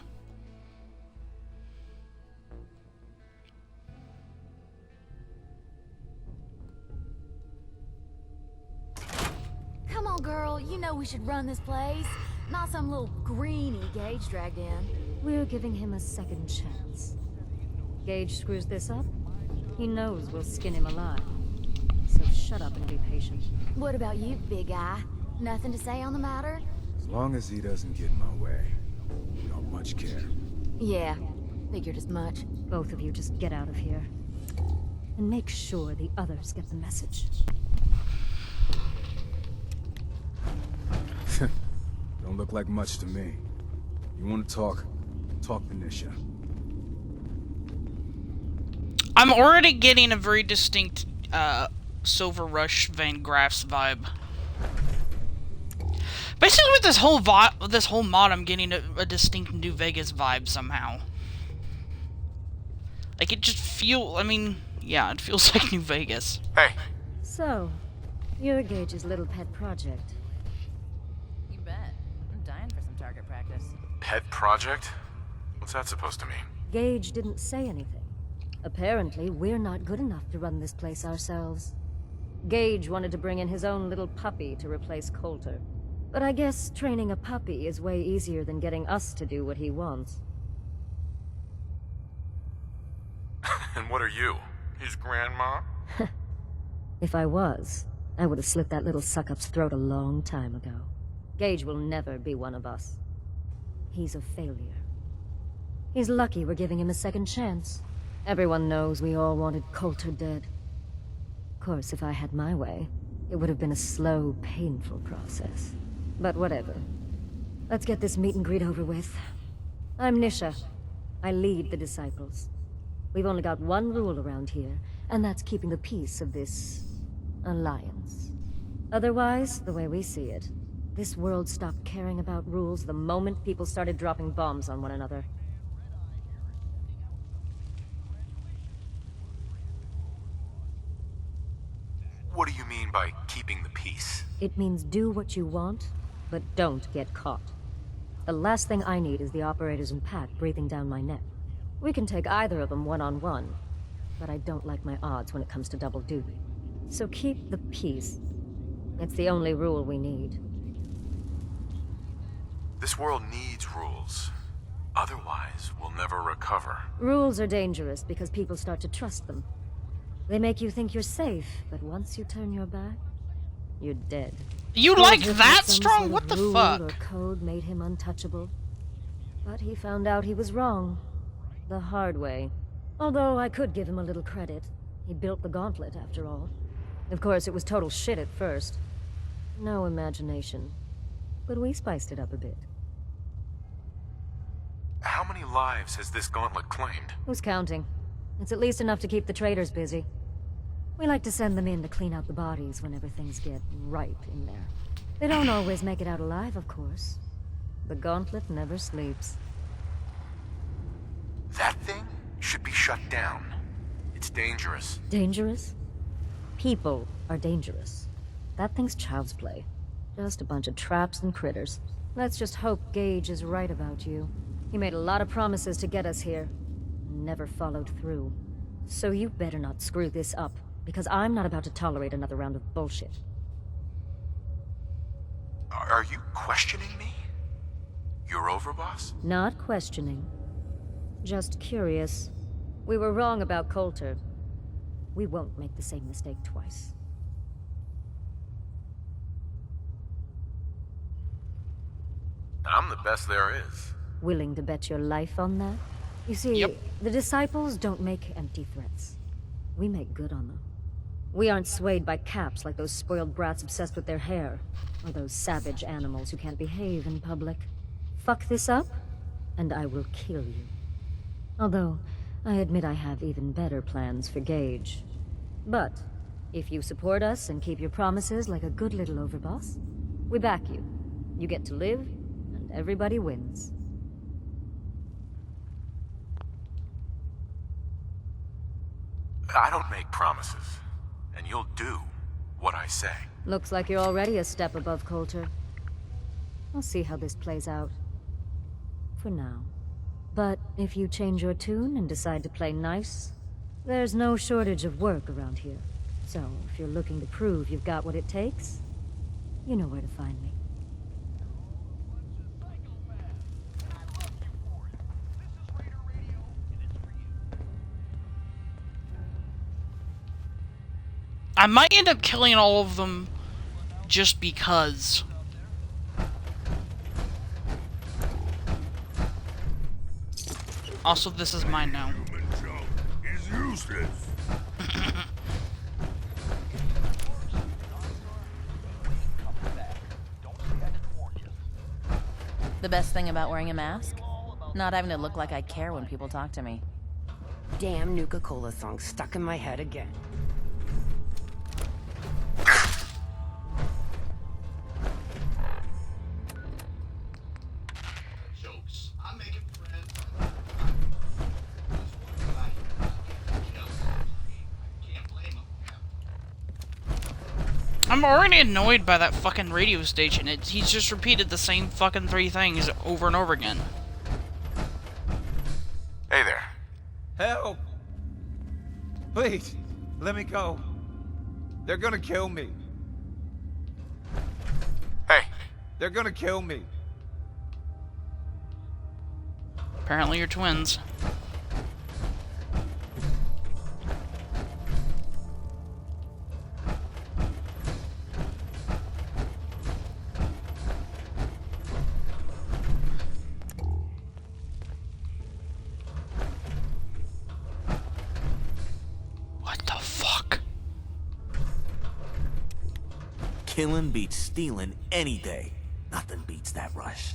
Come on, girl. You know we should run this place. Not some little greenie Gage dragged in. We're giving him a second chance. Gage screws this up, he knows we'll skin him alive. So shut up and be patient. What about you, big guy? Nothing to say on the matter? As long as he doesn't get in my way, don't much care. Yeah, figured as much. Both of you just get out of here. And make sure the others get the message. Don't look like much to me. You want to talk? Talk to Nisha. I'm already getting a very distinct Silver Rush Van Graff's vibe. Basically, with this whole mod, I'm getting a distinct New Vegas vibe somehow. Like, it just I mean, yeah, it feels like New Vegas. Hey. So, you're Gage's little pet project. You bet. I'm dying for some target practice. Pet project? What's that supposed to mean? Gage didn't say anything. Apparently, we're not good enough to run this place ourselves. Gage wanted to bring in his own little puppy to replace Coulter. But I guess training a puppy is way easier than getting us to do what he wants. And what are you? His grandma? If I was, I would have slit that little suck-up's throat a long time ago. Gage will never be one of us. He's a failure. He's lucky we're giving him a second chance. Everyone knows we all wanted Coulter dead. Of course, if I had my way, it would have been a slow, painful process. But whatever. Let's get this meet and greet over with. I'm Nisha. I lead the Disciples. We've only got one rule around here, and that's keeping the peace of this alliance. Otherwise, the way we see it, this world stopped caring about rules the moment people started dropping bombs on one another. What do you mean by keeping the peace? It means do what you want, but don't get caught. The last thing I need is the operators in Pack breathing down my neck. We can take either of them one-on-one, but I don't like my odds when it comes to double duty. So keep the peace. It's the only rule we need. This world needs rules. Otherwise, we'll never recover. Rules are dangerous because people start to trust them. They make you think you're safe, but once you turn your back, you're dead. You like that strong? What the rule fuck? Or code made him untouchable. But he found out he was wrong. The hard way. Although I could give him a little credit. He built the gauntlet, after all. Of course, it was total shit at first. No imagination. But we spiced it up a bit. How many lives has this gauntlet claimed? Who's counting? It's at least enough to keep the traders busy. We like to send them in to clean out the bodies whenever things get ripe in there. They don't always make it out alive, of course. The gauntlet never sleeps. That thing should be shut down. It's dangerous. Dangerous? People are dangerous. That thing's child's play. Just a bunch of traps and critters. Let's just hope Gage is right about you. He made a lot of promises to get us here. Never followed through. So you better not screw this up, because I'm not about to tolerate another round of bullshit. Are you questioning me? You're over, boss? Not questioning. Just curious. We were wrong about Coulter. We won't make the same mistake twice. I'm the best there is. Willing to bet your life on that? You see, the Disciples don't make empty threats. We make good on them. We aren't swayed by caps like those spoiled brats obsessed with their hair, or those savage animals who can't behave in public. Fuck this up, and I will kill you. Although, I admit I have even better plans for Gage. But, if you support us and keep your promises like a good little overboss, we back you. You get to live, and everybody wins. I don't make promises, and you'll do what I say. Looks like you're already a step above Coulter. I'll see how this plays out. For now. But if you change your tune and decide to play nice, there's no shortage of work around here. So, if you're looking to prove you've got what it takes, you know where to find me. I might end up killing all of them just because. Also, this is mine now. Is useless. The best thing about wearing a mask? Not having to look like I care when people talk to me. damn Nuka-Cola song stuck in my head again. Jokes. I'm making friends. Can't blame him. I'm already annoyed by that fucking radio station. He's just repeated the same fucking 3 things over and over again. Hey there. Help! Please, let me go. They're gonna kill me. Hey. They're gonna kill me. Apparently you're twins. What the fuck? Killing beats stealing any day. Nothing beats that rush.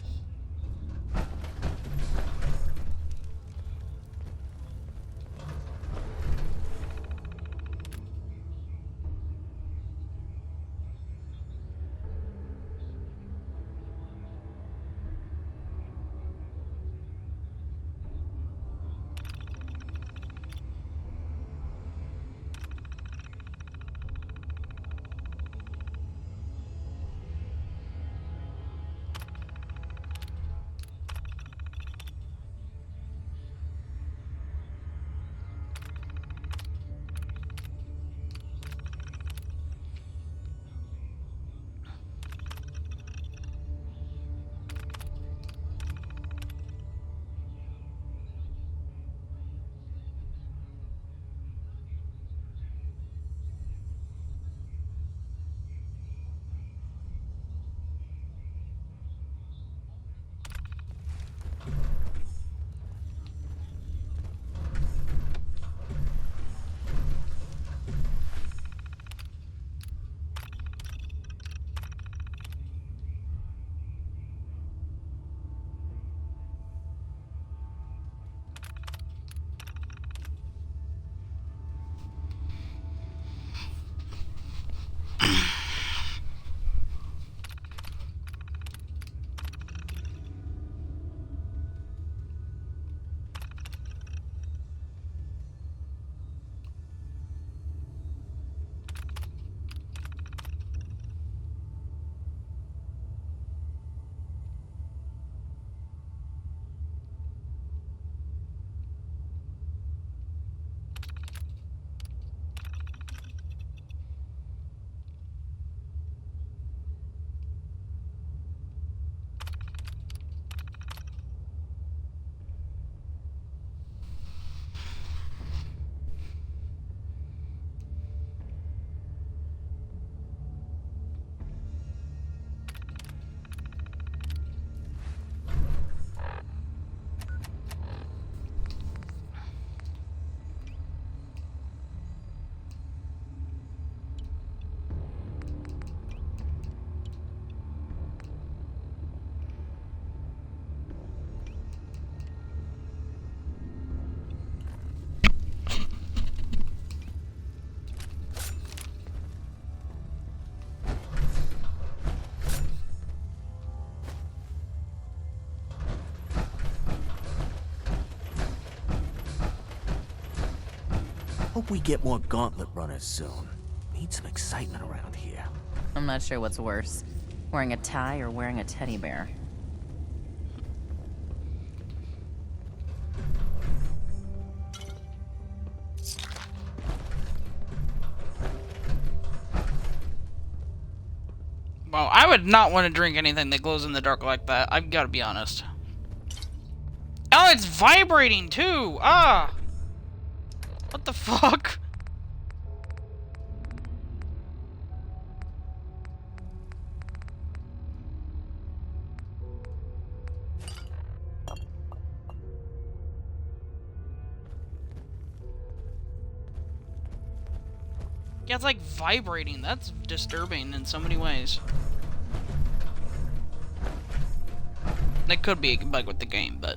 Hope we get more gauntlet runners soon. Need some excitement around here. I'm not sure what's worse, wearing a tie or wearing a teddy bear. Well, I would not want to drink anything that glows in the dark like that. I've got to be honest. Oh, it's vibrating too! Ah! What the fuck? Yeah, it's like vibrating. That's disturbing in so many ways. That could be a bug with the game, but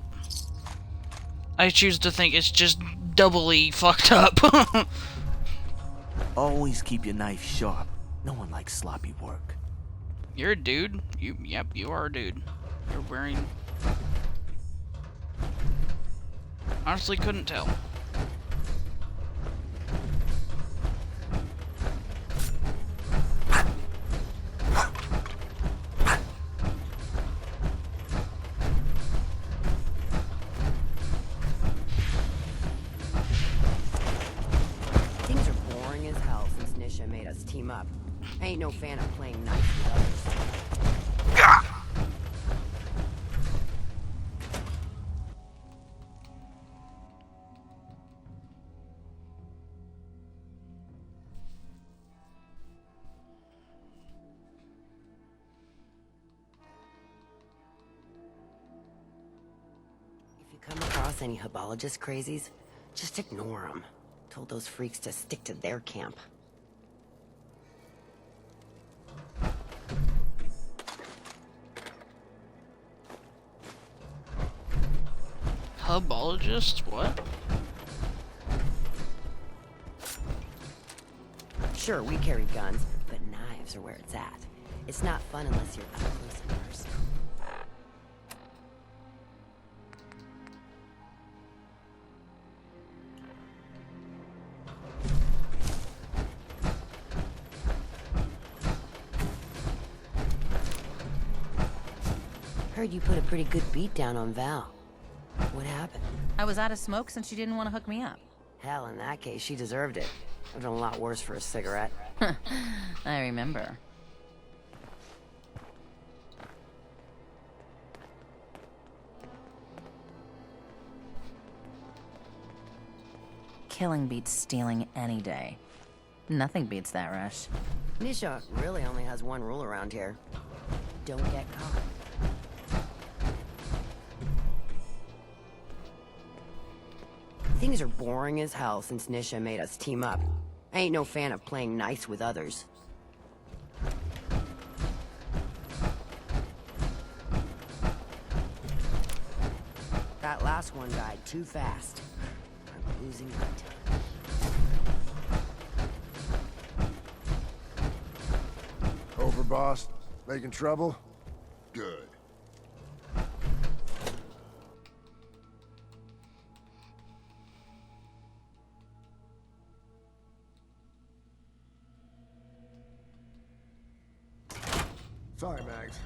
I choose to think it's just doubly fucked up. Always keep your knife sharp. No one likes sloppy work. You're a dude. Yep, you are a dude. You're wearing... Honestly, couldn't tell. Things are boring as hell since Nisha made us team up. I ain't no fan of playing nice with others. If you come across any Hubologist crazies, just ignore them. Told those freaks to stick to their camp. Hubologist? What? Sure, we carry guns, but knives are where it's at. It's not fun unless you're up close and personal. Heard you put a pretty good beat down on Val. What happened? I was out of smoke since she didn't want to hook me up. Hell, in that case, she deserved it. I've done a lot worse for a cigarette. I remember. Killing beats stealing any day. Nothing beats that rush. Nisha really only has one rule around here. Don't get caught. Things are boring as hell since Nisha made us team up. I ain't no fan of playing nice with others. That last one died too fast. I'm losing my time. Overboss? Making trouble? Good. Sorry, Mags.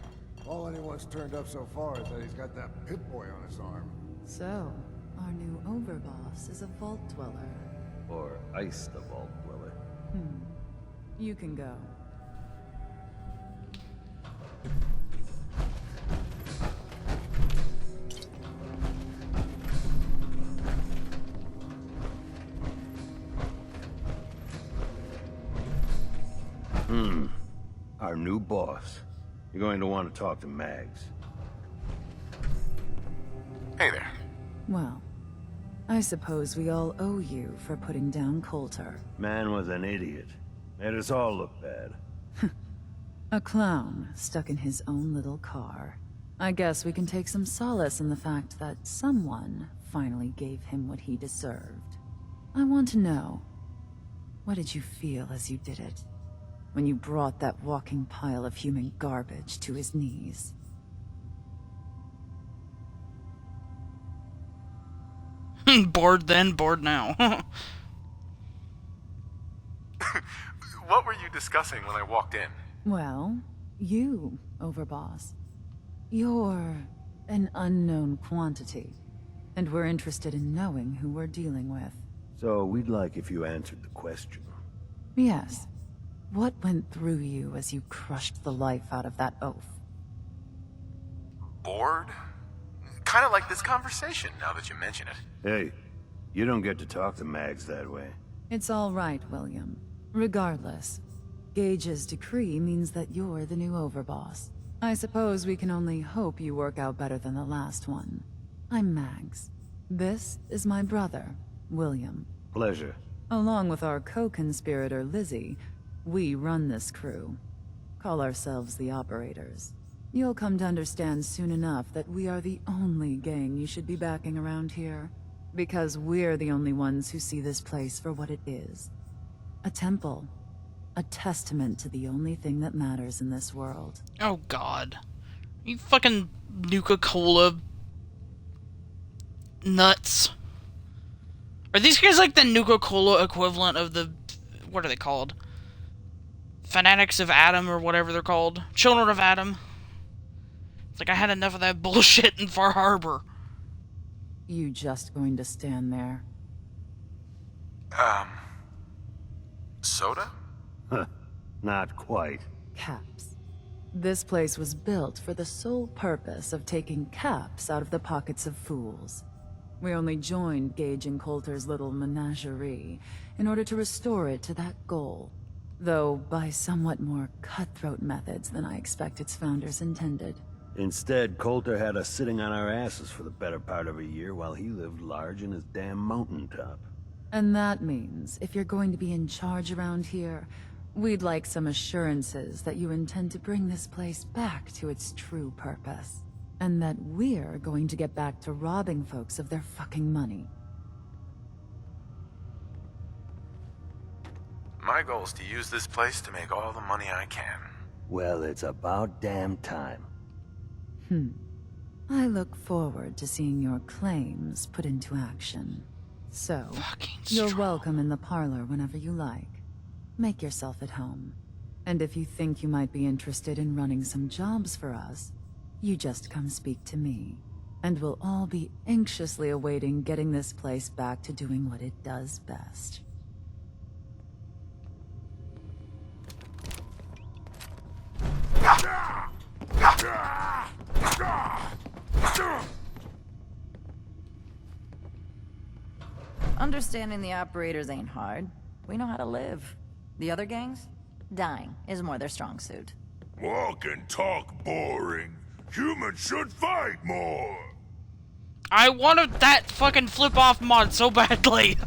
All anyone's turned up so far is that he's got that pit boy on his arm. So, our new overboss is a vault dweller. Or Ice the Vault Dweller. You can go. Our new boss. You're going to want to talk to Mags. Hey there. Well, I suppose we all owe you for putting down Coulter. Man was an idiot. Made us all look bad. A clown stuck in his own little car. I guess we can take some solace in the fact that someone finally gave him what he deserved. I want to know, what did you feel as you did it? When you brought that walking pile of human garbage to his knees? Bored then, bored now. What were you discussing when I walked in? Well, you, Overboss. You're an unknown quantity, and we're interested in knowing who we're dealing with. So we'd like if you answered the question. Yes. What went through you as you crushed the life out of that oaf? Bored? Kind of like this conversation, now that you mention it. Hey, you don't get to talk to Mags that way. It's all right, William. Regardless, Gage's decree means that you're the new overboss. I suppose we can only hope you work out better than the last one. I'm Mags. This is my brother, William. Pleasure. Along with our co-conspirator, Lizzie, we run this crew. Call ourselves the Operators. You'll come to understand soon enough that we are the only gang you should be backing around here. Because we're the only ones who see this place for what it is. A temple. A testament to the only thing that matters in this world. Oh god. You fucking Nuka-Cola nuts. Are these guys like the Nuka-Cola equivalent of the... what are they called? Fanatics of Adam or whatever they're called. Children of Adam. It's like I had enough of that bullshit in Far Harbor. You just going to stand there? Soda? Huh. Not quite. Caps. This place was built for the sole purpose of taking caps out of the pockets of fools. We only joined Gage and Coulter's little menagerie in order to restore it to that goal, though by somewhat more cutthroat methods than I expect its founders intended. Instead, Coulter had us sitting on our asses for the better part of a year while he lived large in his damn mountaintop. And that means, if you're going to be in charge around here, we'd like some assurances that you intend to bring this place back to its true purpose. And that we're going to get back to robbing folks of their fucking money. My goal is to use this place to make all the money I can. Well, it's about damn time. I look forward to seeing your claims put into action. So, you're welcome in the parlor whenever you like. Make yourself at home. And if you think you might be interested in running some jobs for us, you just come speak to me. And we'll all be anxiously awaiting getting this place back to doing what it does best. Understanding the operators ain't hard. We know how to live. The other gangs? Dying is more their strong suit. Walk and talk boring. Humans should fight more. I wanted that fucking flip-off mod so badly.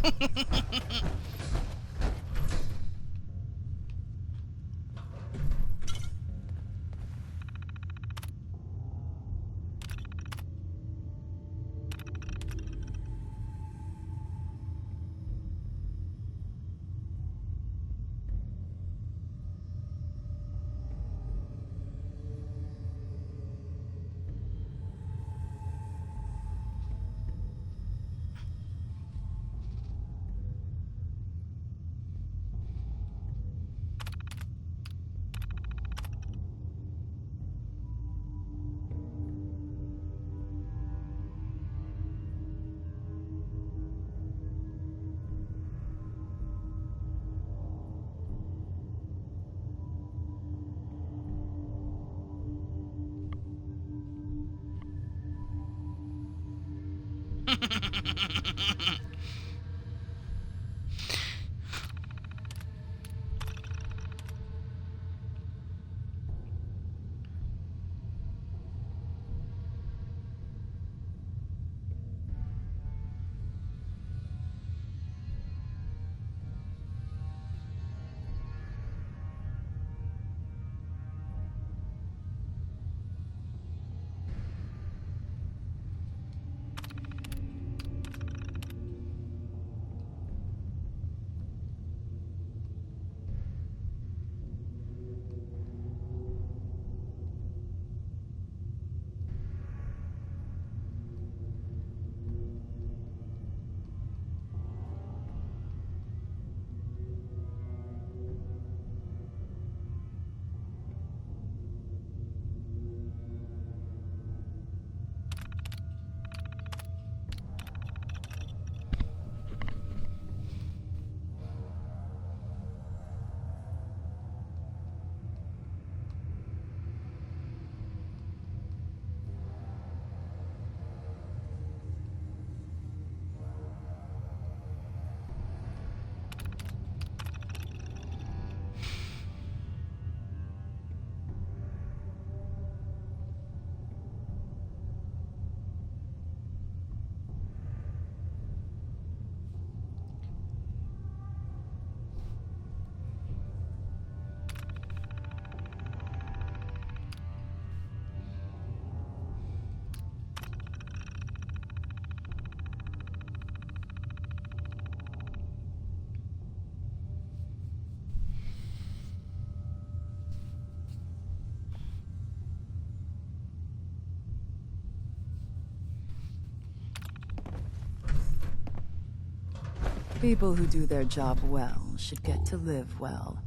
People who do their job well should get to live well.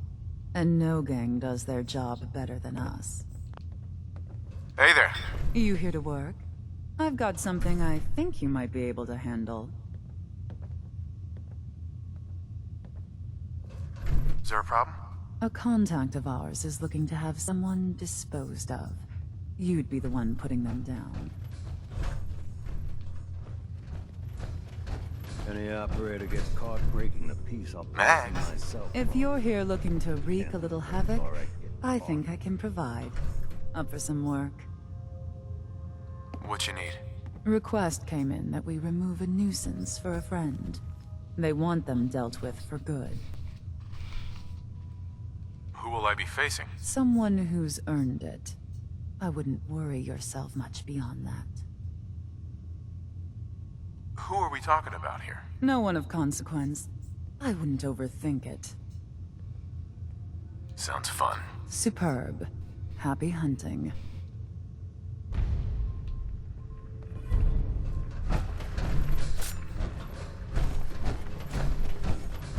And no gang does their job better than us. Hey there. You here to work? I've got something I think you might be able to handle. Is there a problem? A contact of ours is looking to have someone disposed of. You'd be the one putting them down. Any operator gets caught breaking the peace, I'll pay myself. If you're here looking to wreak a little havoc, I think I can provide. Up for some work. What you need? Request came in that we remove a nuisance for a friend. They want them dealt with for good. Who will I be facing? Someone who's earned it. I wouldn't worry yourself much beyond that. Who are we talking about here? No one of consequence. I wouldn't overthink it. Sounds fun. Superb. Happy hunting.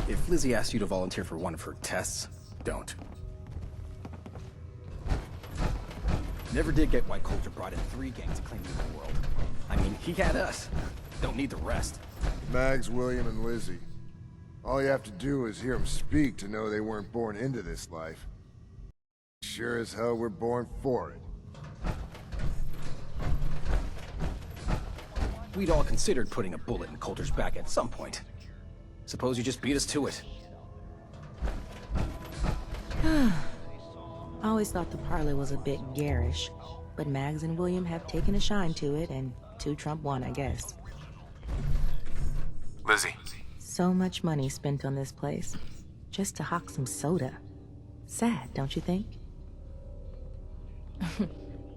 If Lizzie asked you to volunteer for one of her tests, don't. Never did get why Coulter brought in 3 gangs to claim the world. I mean, he had us. Don't need the rest. Mags, William, and Lizzie. All you have to do is hear them speak to know they weren't born into this life. Sure as hell we're born for it. We'd all considered putting a bullet in Coulter's back at some point. Suppose you just beat us to it. I always thought the parlor was a bit garish, but Mags and William have taken a shine to it, and 2 trump 1, I guess. Lizzie. So much money spent on this place, just to hawk some soda. Sad, don't you think?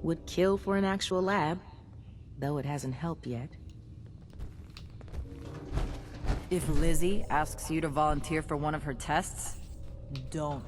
Would kill for an actual lab, though it hasn't helped yet. If Lizzie asks you to volunteer for one of her tests, don't.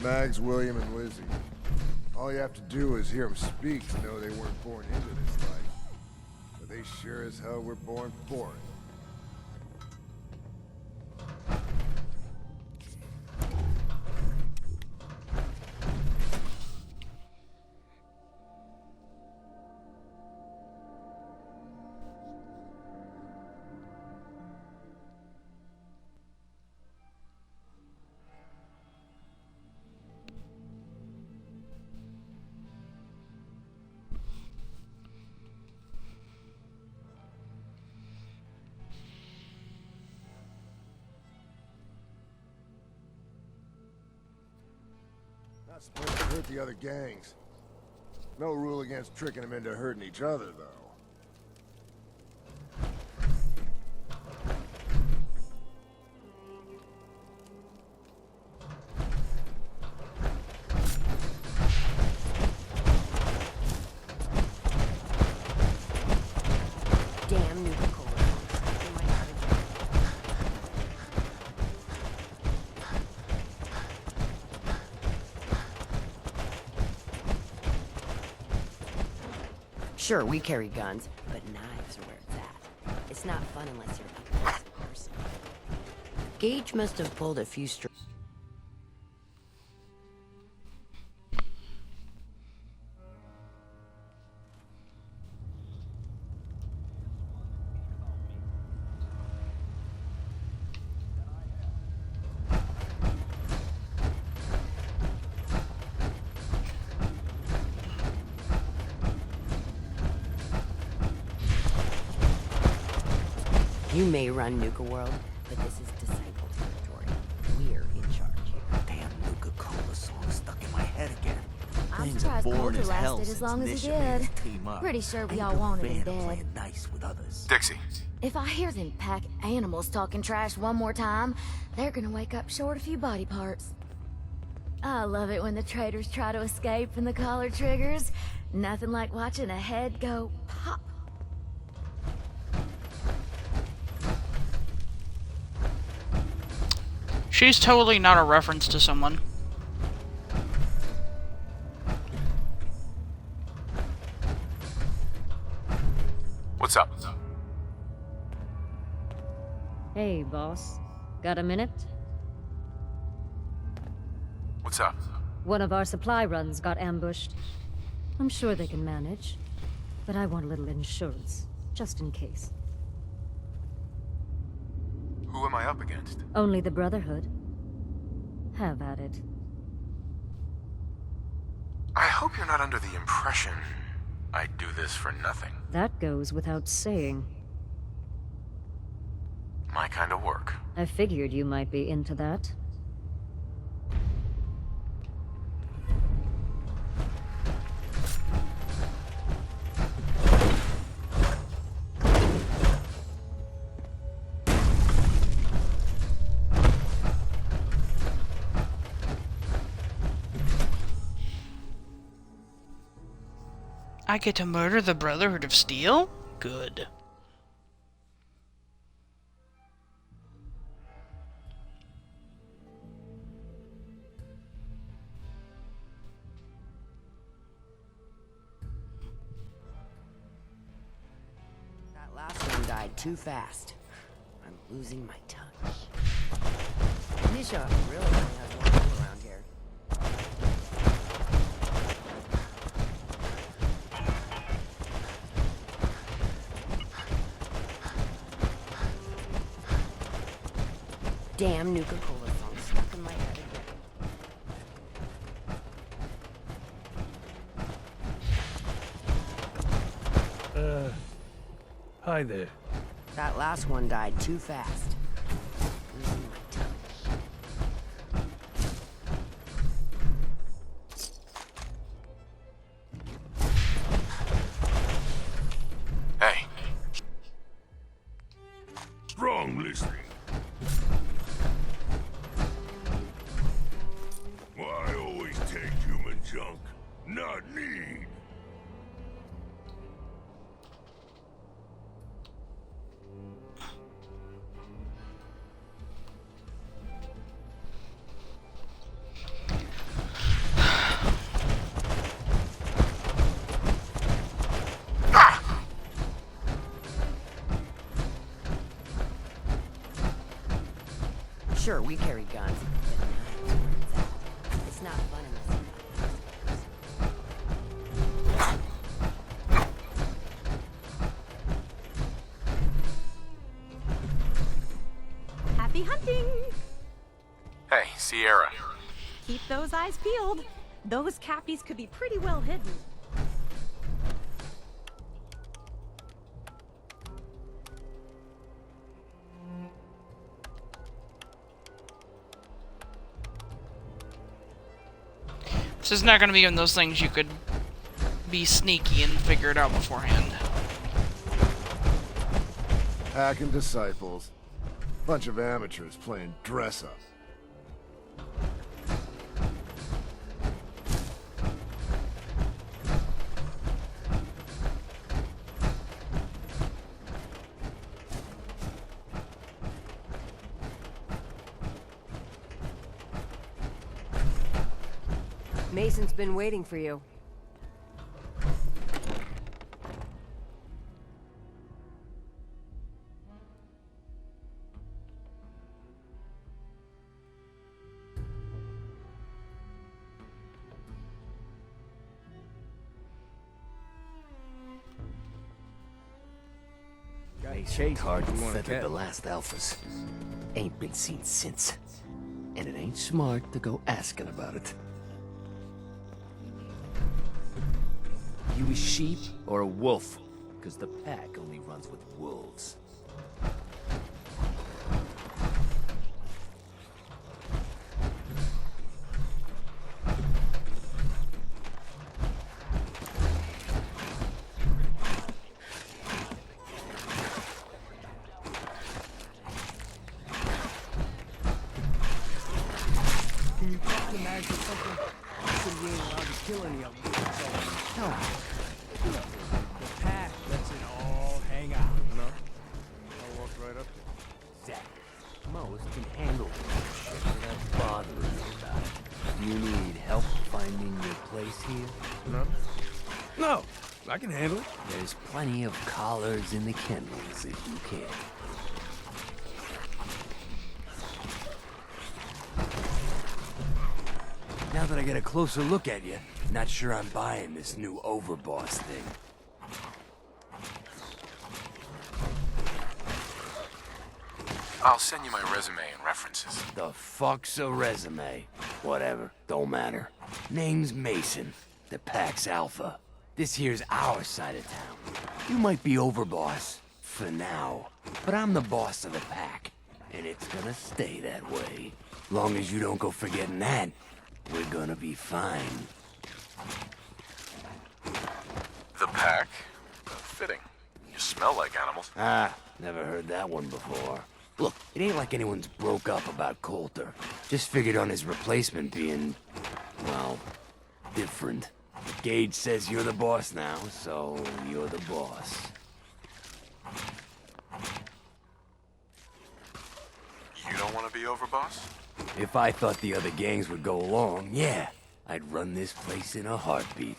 Mags, William, and Lizzie. All you have to do is hear them speak to know they weren't born into this life. But they sure as hell were born for it. Not supposed to hurt the other gangs. No rule against tricking them into hurting each other, though. Damn NUKA cola. Sure, we carry guns, but knives are where it's at. It's not fun unless you're an aggressive person. Gage must have pulled a few strings. You may run NUKA World, but this is Disciple territory. We're in charge here. Damn NUKA Cola song stuck in my head again. I'm Things surprised boring Coulter as hell lasted as since long as he Nisha made did. us team up. Pretty sure we Ain't all no wanted him fan of dead. playing nice with others. Dixie. If I hear them pack animals talking trash one more time, they're gonna wake up short a few body parts. I love it when the traitors try to escape and the collar triggers. Nothing like watching a head go pop. She's totally not a reference to someone. What's up? Hey, boss. Got a minute? What's up? One of our supply runs got ambushed. I'm sure they can manage, but I want a little insurance, just in case. Who am I up against? Only the Brotherhood. Have at it. I hope you're not under the impression I do this for nothing. That goes without saying. My kind of work. I figured you might be into that. I get to murder the Brotherhood of Steel? Good. That last one died too fast. I'm losing my touch. Nisha really only has one rule around here. Damn NUKA Cola song stuck in my head again. Hi there. That last one died too fast. Losing my touch. Hey. Strong listening. I always take human junk, not need. Sure, we carry guns, but not turns out. It's not fun unless Happy hunting! Hey, Sierra. Keep those eyes peeled. Those cappies could be pretty well hidden. This is not going to be one of those things you could be sneaky and figure it out beforehand. Hacking disciples. Bunch of amateurs playing dress-up. Mason's been waiting for you. Mason tarred and feathered the last alphas. Ain't been seen since. And it ain't smart to go asking about it. You a sheep or a wolf? Because the pack only runs with wolves. Can you talk to Mags or something? He said we ain't allowed to kill any of them. So, no. The pack lets it all hang out. No? I'll walk right up to Zach, Mo's can handle this shit without bothering you about it. You need help finding your place here? No? No, I can handle it. There's plenty of collars in the kennels if you can. Now that I get a closer look at you, not sure I'm buying this new overboss thing. I'll send you my resume and references. The fuck's a resume? Whatever, don't matter. Name's Mason, the Pax Alpha. This here's our side of town. You might be overboss, for now, but I'm the boss of the pack, and it's gonna stay that way. Long as you don't go forgetting that, we're gonna be fine. The pack? Fitting. You smell like animals. Ah, never heard that one before. Look, it ain't like anyone's broke up about Coulter. Just figured on his replacement being, well, different. Gage says you're the boss now, so you're the boss. You don't want to be overboss? If I thought the other gangs would go along, yeah, I'd run this place in a heartbeat.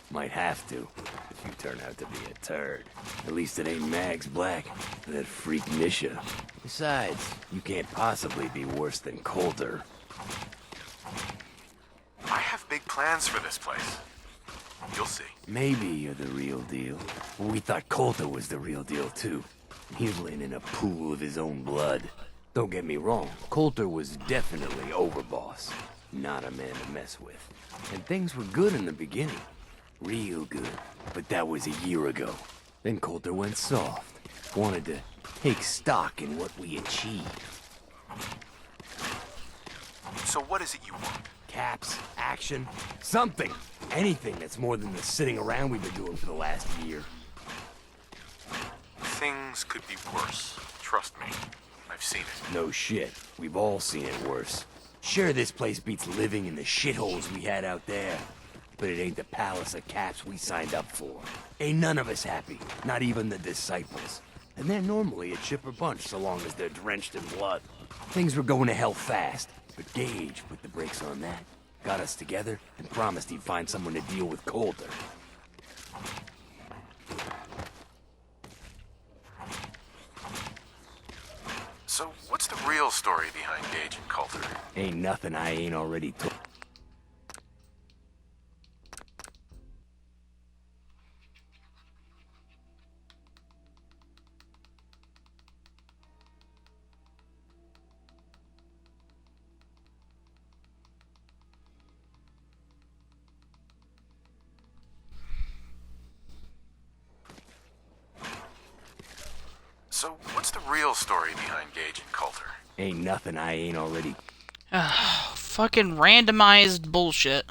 Might have to, if you turn out to be a turd. At least it ain't Mags Black, or that freak Nisha. Besides, you can't possibly be worse than Coulter. I have big plans for this place. You'll see. Maybe you're the real deal. We thought Coulter was the real deal, too. He was laying in a pool of his own blood. Don't get me wrong, Coulter was definitely overboss. Not a man to mess with. And things were good in the beginning. Real good. But that was a year ago. Then Coulter went soft. Wanted to take stock in what we achieved. So what is it you want? Caps, action, something. Anything that's more than the sitting around we've been doing for the last year. Things could be worse. Trust me. I've seen it. No shit. We've all seen it worse. Sure, this place beats living in the shitholes we had out there. But it ain't the palace of caps we signed up for. Ain't none of us happy. Not even the disciples. And they're normally a chipper bunch so long as they're drenched in blood. Things were going to hell fast. But Gage put the brakes on that. Got us together and promised he'd find someone to deal with Coulter. So what's the real story behind Gage and Coulter? Ain't nothing I ain't already told. So what's the real story behind Gage and Coulter? Ain't nothing I ain't already... Fucking randomized bullshit.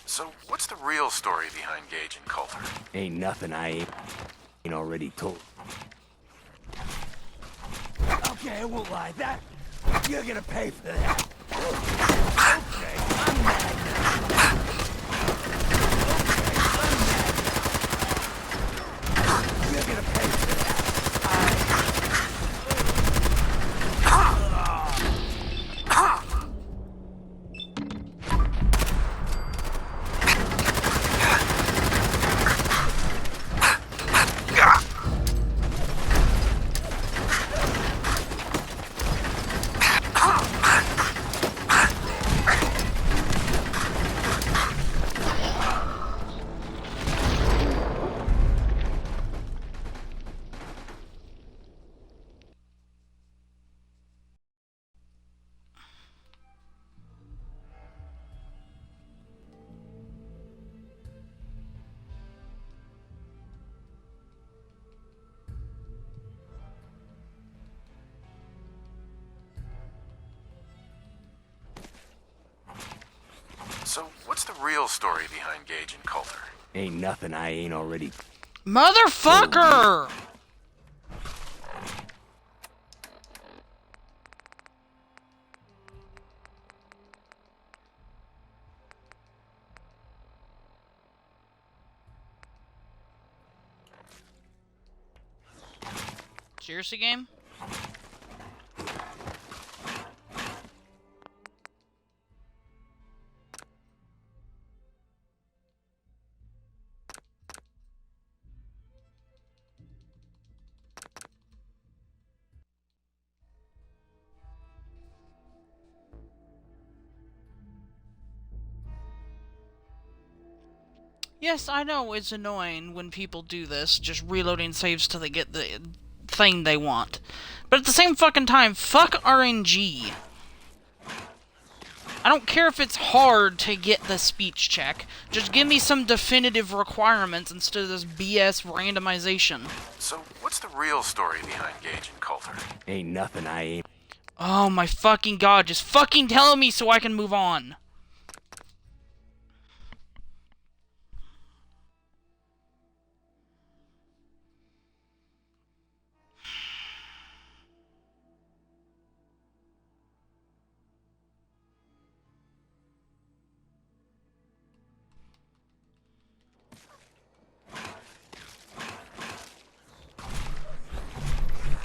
So what's the real story behind Gage and Coulter? Ain't nothing I ain't already told. Okay, I won't lie. That... You're gonna pay for that. Okay, I'm mad now. Okay, I'm mad now. You're gonna pay for that. So, what's the real story behind Gage and Coulter? Ain't nothing I ain't already... Motherfucker! Seriously, game? Yes, I know it's annoying when people do this, just reloading saves till they get the thing they want. But at the same fucking time, fuck RNG. I don't care if it's hard to get the speech check. Just give me some definitive requirements instead of this BS randomization. So, what's the real story behind Gage and Coulter? Ain't nothing I ain't... Oh my fucking god, just fucking tell me so I can move on.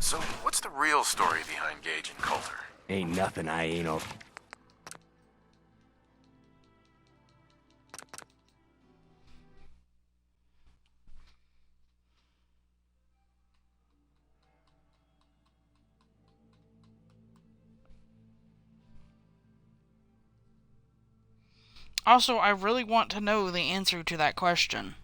So, what's the real story behind Gage and Coulter? Ain't nothing I ain't al... Also, I really want to know the answer to that question.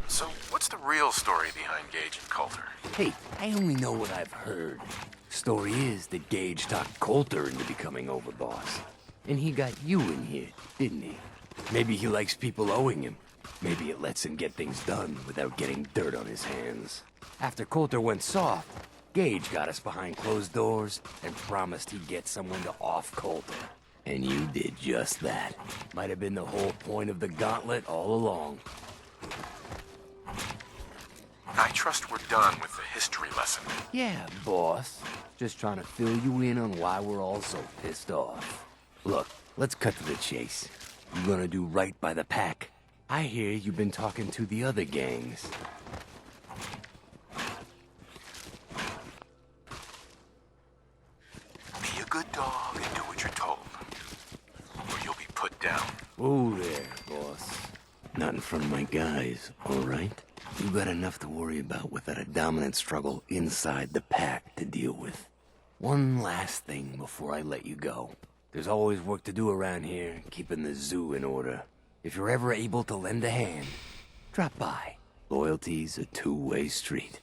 So, what's the real story behind Gage and Coulter? Hey, I only know what I've heard. Story is that Gage talked Coulter into becoming overboss. And he got you in here, didn't he? Maybe he likes people owing him. Maybe it lets him get things done without getting dirt on his hands. After Coulter went soft, Gage got us behind closed doors and promised he'd get someone to off Coulter. And you did just that. Might have been the whole point of the gauntlet all along. I trust we're done with the history lesson. Yeah, boss. Just trying to fill you in on why we're all so pissed off. Look, let's cut to the chase. You gonna do right by the pack? I hear you've been talking to the other gangs. Be a good dog and do what you're told, or you'll be put down. Whoa there, boss. Not in front of my guys, all right? You got enough to worry about without a dominant struggle inside the pack to deal with. One last thing before I let you go. There's always work to do around here, keeping the zoo in order. If you're ever able to lend a hand, drop by. Loyalty's a two-way street.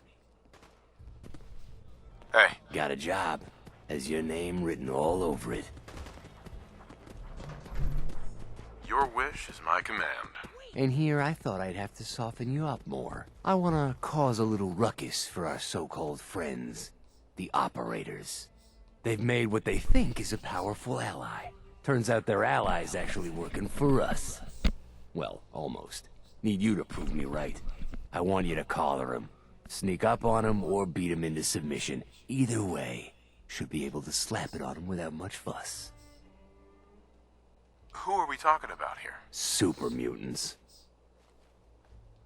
Hey. Got a job. Has your name written all over it. Your wish is my command. And here I thought I'd have to soften you up more. I want to cause a little ruckus for our so-called friends, the operators. They've made what they think is a powerful ally. Turns out their ally's actually working for us. Well, almost. Need you to prove me right. I want you to collar him, sneak up on him, or beat him into submission. Either way, should be able to slap it on him without much fuss. Who are we talking about here? Super mutants.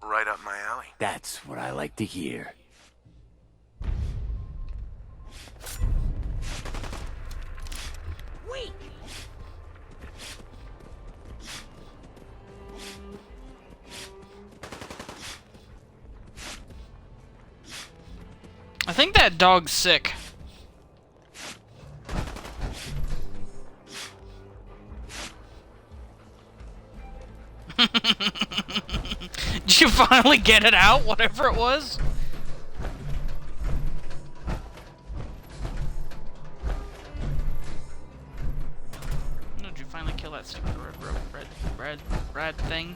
Right up my alley. That's what I like to hear. Wait! I think that dog's sick. Did you finally get it out, whatever it was? No, did you finally kill that stupid red thing?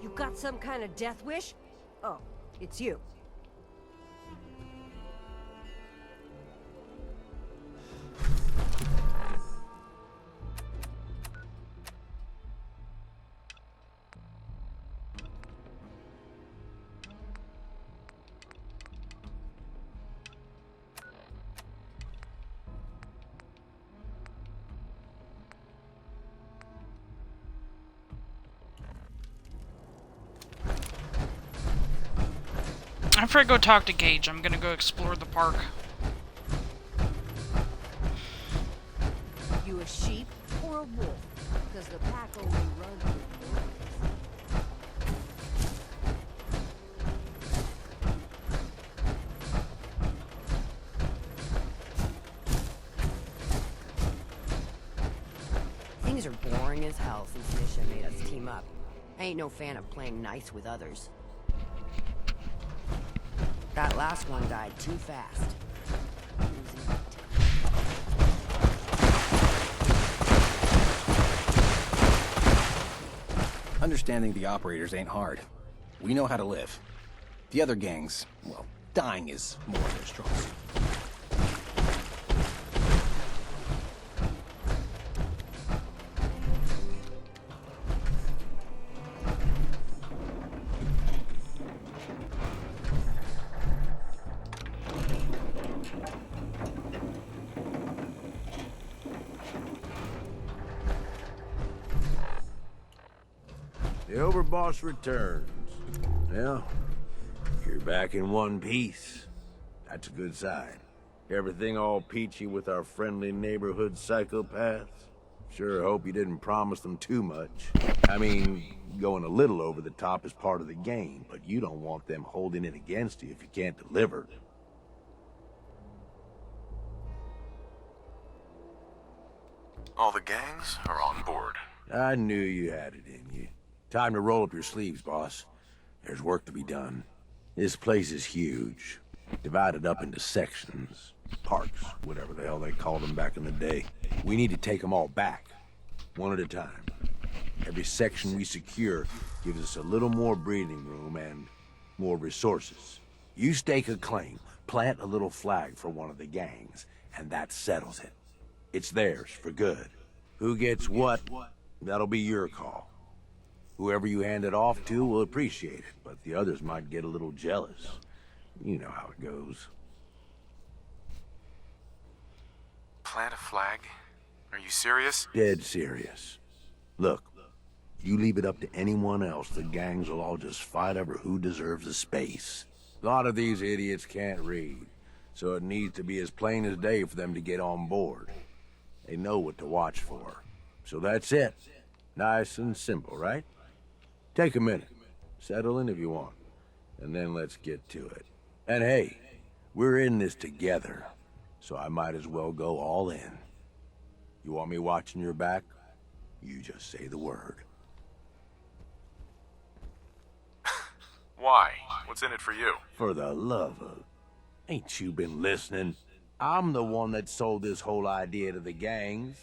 You got some kind of death wish? Oh, it's you. After I go talk to Gage, I'm gonna go explore the park. You a sheep or a wolf? Because the pack only runs with Things are boring as hell since Misha made us team up. I ain't no fan of playing nice with others. That last one died too fast. Losing my touch. Understanding the operators ain't hard. We know how to live. The other gangs, well, dying is more their strong suit. The overboss returns. Well, you're back in one piece. That's a good sign. Everything all peachy with our friendly neighborhood psychopaths? Sure hope you didn't promise them too much. I mean, going a little over the top is part of the game, but you don't want them holding it against you if you can't deliver. All the gangs are on board. I knew you had it in you. Time to roll up your sleeves, boss. There's work to be done. This place is huge. Divided up into sections. Parks, whatever the hell they called them back in the day. We need to take them all back. One at a time. Every section we secure gives us a little more breathing room and more resources. You stake a claim, plant a little flag for one of the gangs, and that settles it. It's theirs for good. Who gets what, that'll be your call. Whoever you hand it off to will appreciate it, but the others might get a little jealous. You know how it goes. Plant a flag? Are you serious? Dead serious. Look, you leave it up to anyone else, the gangs will all just fight over who deserves the space. A lot of these idiots can't read, so it needs to be as plain as day for them to get on board. They know what to watch for. So that's it. Nice and simple, right? Take a minute. Settle in if you want. And then let's get to it. And hey, we're in this together, so I might as well go all in. You want me watching your back? You just say the word. Why? What's in it for you? For the love of... Ain't you been listening? I'm the one that sold this whole idea to the gangs.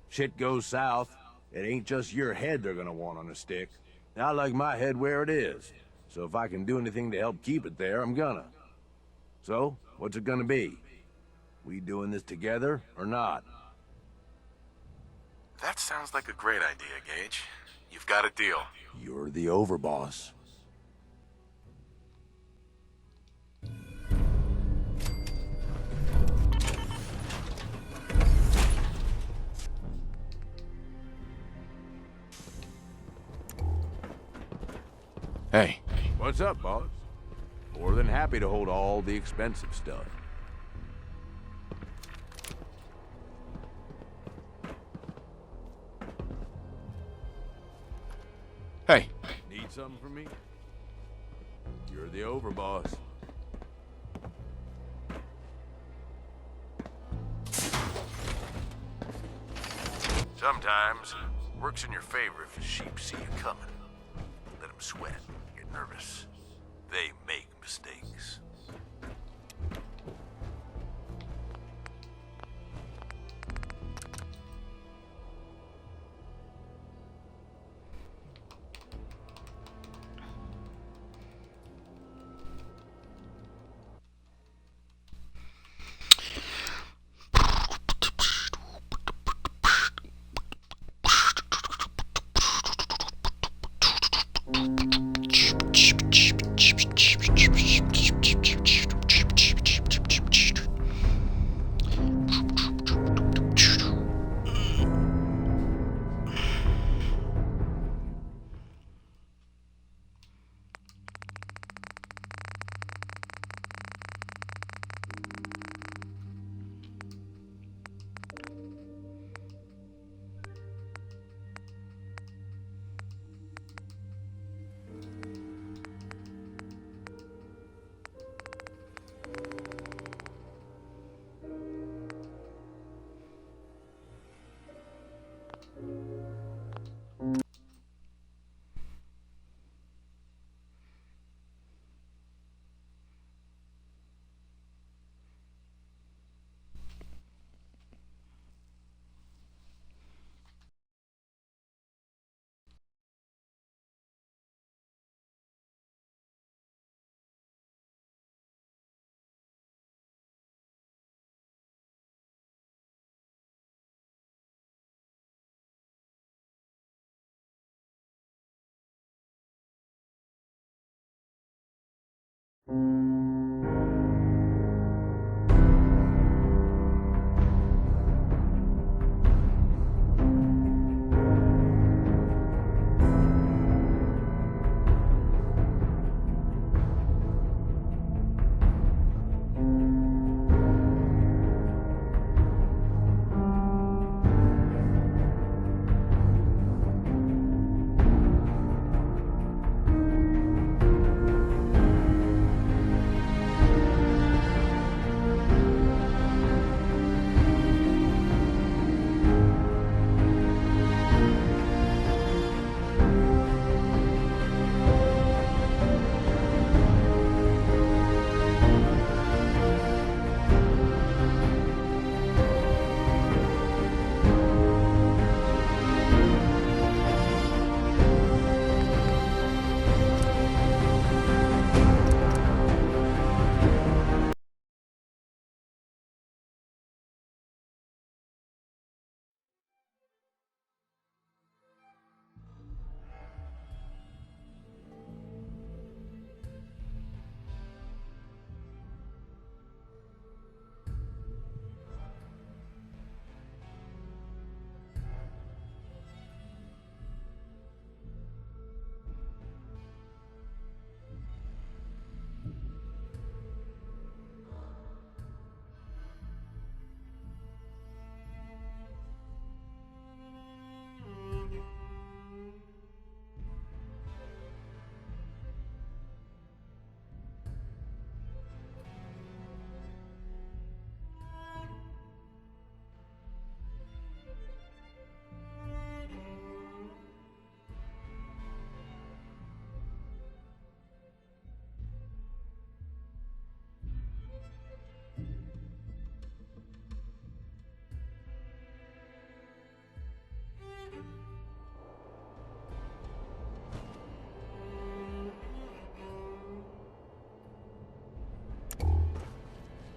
Shit goes south, it ain't just your head they're gonna want on a stick. I like my head where it is, so if I can do anything to help keep it there, I'm gonna. So, what's it gonna be? We doing this together, or not? That sounds like a great idea, Gage. You've got a deal. You're the overboss. Hey. What's up, boss? More than happy to hold all the expensive stuff. Hey. Need something from me? You're the overboss. Sometimes, works in your favor if the sheep see you coming. Let them sweat, get nervous. They make mistakes.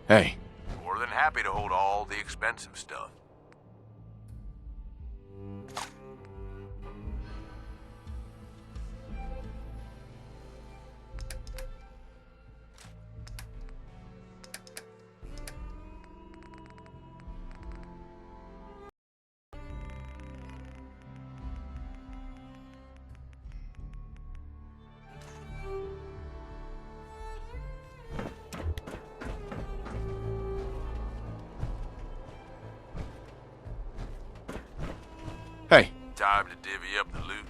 Hey. More than happy to hold all the expensive stuff. Hey. Time to divvy up the loot.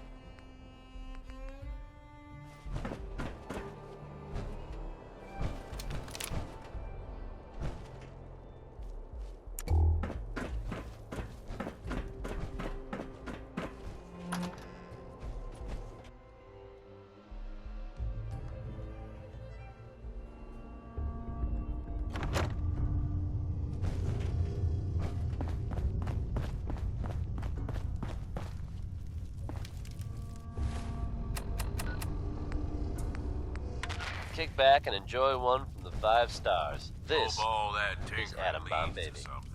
Kick back and enjoy one from the 5 stars. This Hope all that is tinkering Atom Bomb leads to Baby. something.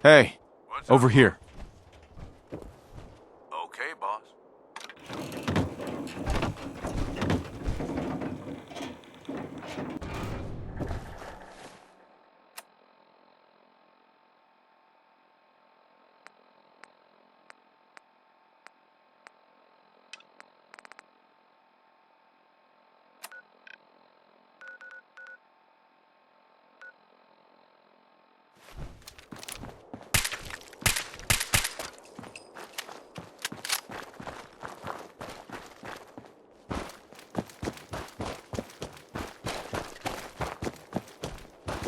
Hey, over here. Okay, boss.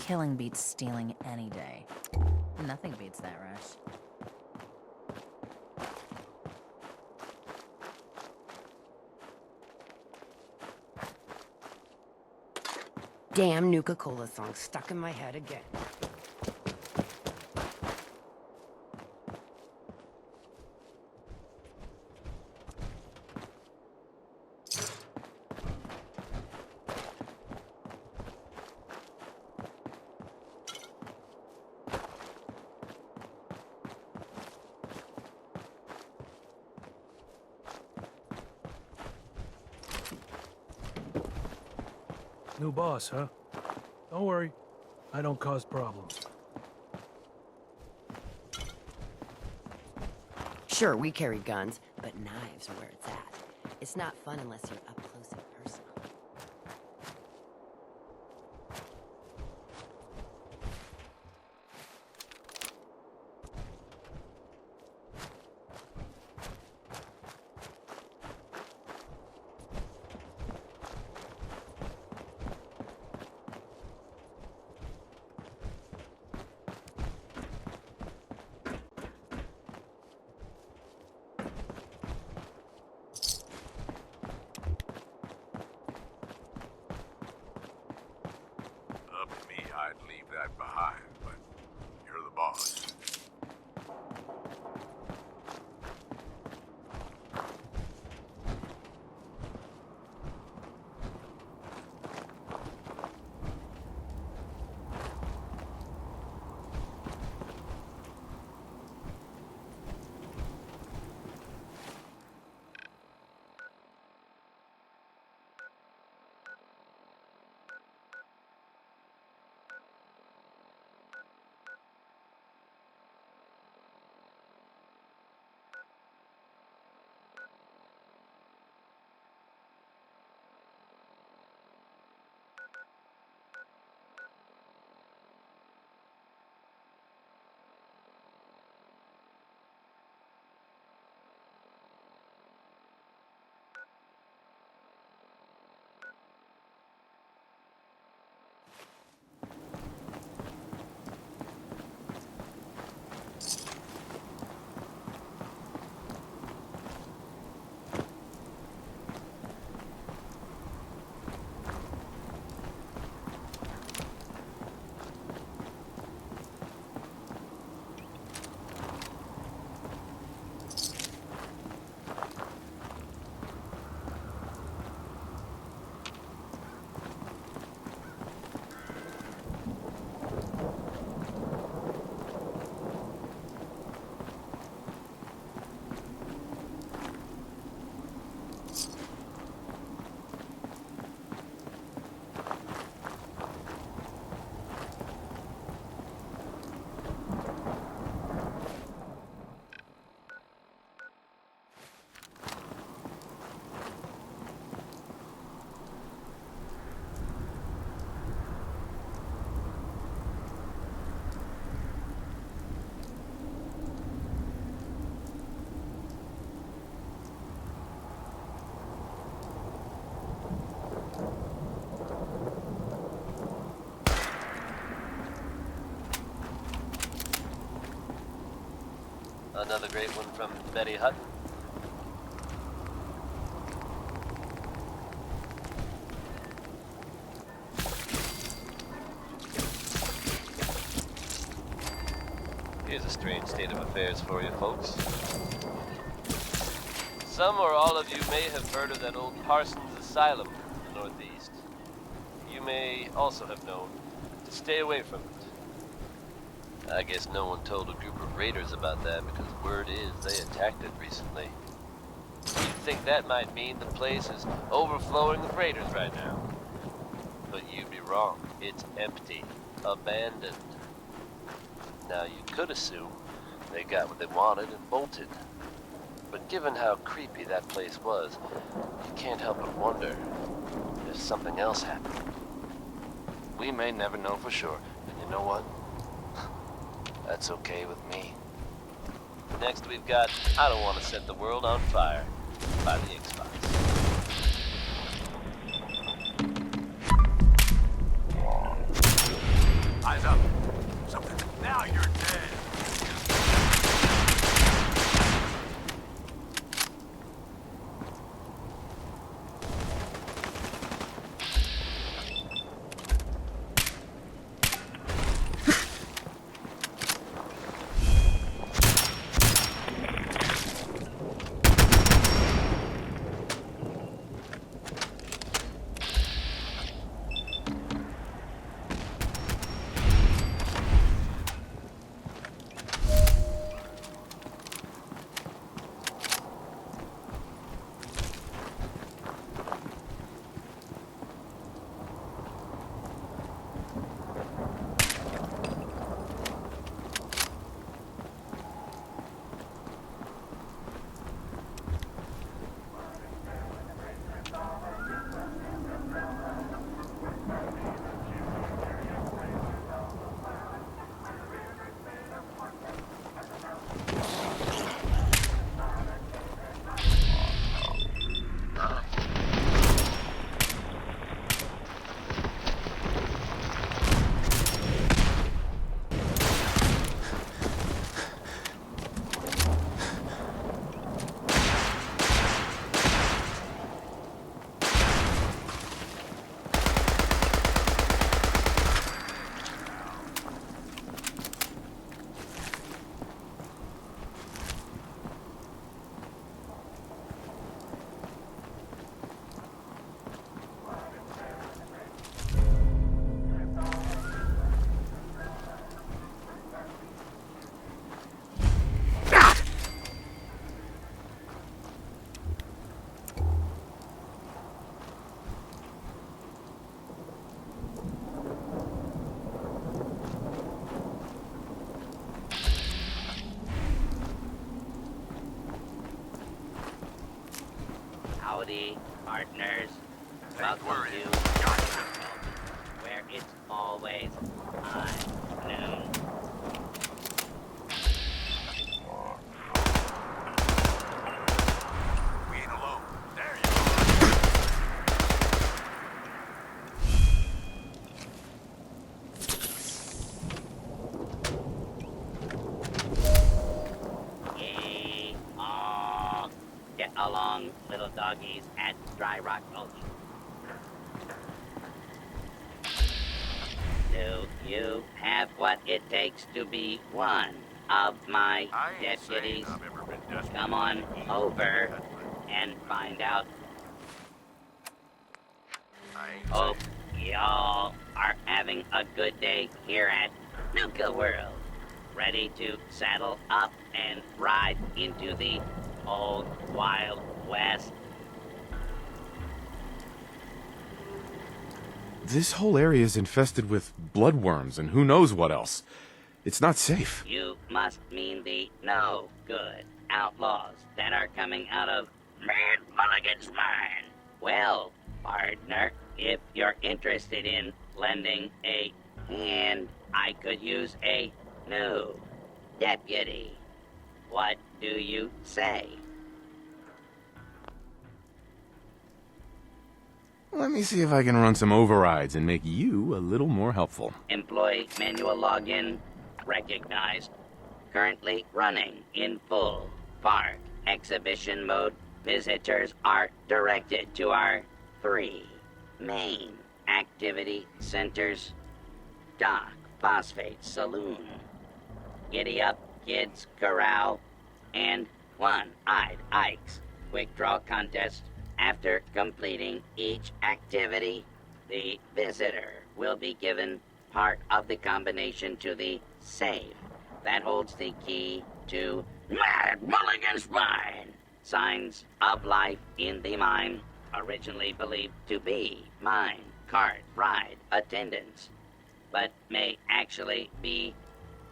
Killing beats stealing any day. Nothing beats that rush. Damn Nuka-Cola song stuck in my head again. New boss, huh? Don't worry. I don't cause problems. Sure, we carry guns, but knives are where it's at. It's not fun unless you're up close and personal. Up to me, I'd leave that behind, but you're the boss. Another great one from Betty Hutton. Here's a strange state of affairs for you folks. Some or all of you may have heard of that old Parsons Asylum in the Northeast. You may also have known to stay away from it. I guess no one told a group of raiders about that because word is they attacked it recently. You'd think that might mean the place is overflowing with raiders right now. But you'd be wrong. It's empty. Abandoned. Now you could assume they got what they wanted and bolted. But given how creepy that place was, you can't help but wonder if something else happened. We may never know for sure, and you know what? That's okay with me. Next we've got I Don't Want to Set the World on Fire by the X-Files. Eyes up. Something. Now you're dead. Howdy, partners. Welcome to where it's always high noon. We ain't alone. There Yay! Aw! Get along, little doggies, at Dry Rock Gulch. Do you have what it takes to be one of my deputies? Come on over and find out. Hope y'all are having a good day here at NUKA World. Ready to saddle up and ride into the old Wild West? This whole area is infested with bloodworms and who knows what else. It's not safe. You must mean the no good outlaws that are coming out of Mad Mulligan's mine. Well, partner, if you're interested in lending a hand, I could use a new deputy. What do you say? Let me see if I can run some overrides and make you a little more helpful. Employee manual login recognized. Currently running in full park exhibition mode. Visitors are directed to our 3 main activity centers. Dock Phosphate Saloon, Giddy Up Kids Corral, and One-Eyed Ike's Quick Draw Contest. After completing each activity, the visitor will be given part of the combination to the safe that holds the key to Mad Mulligan's mine. Signs of life in the mine, originally believed to be mine, cart, ride, attendants, but may actually be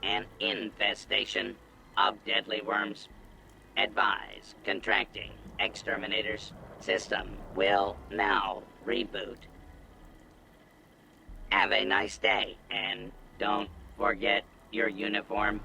an infestation of deadly worms. Advise contracting. Exterminators. System will now reboot. Have a nice day, and don't forget your uniform.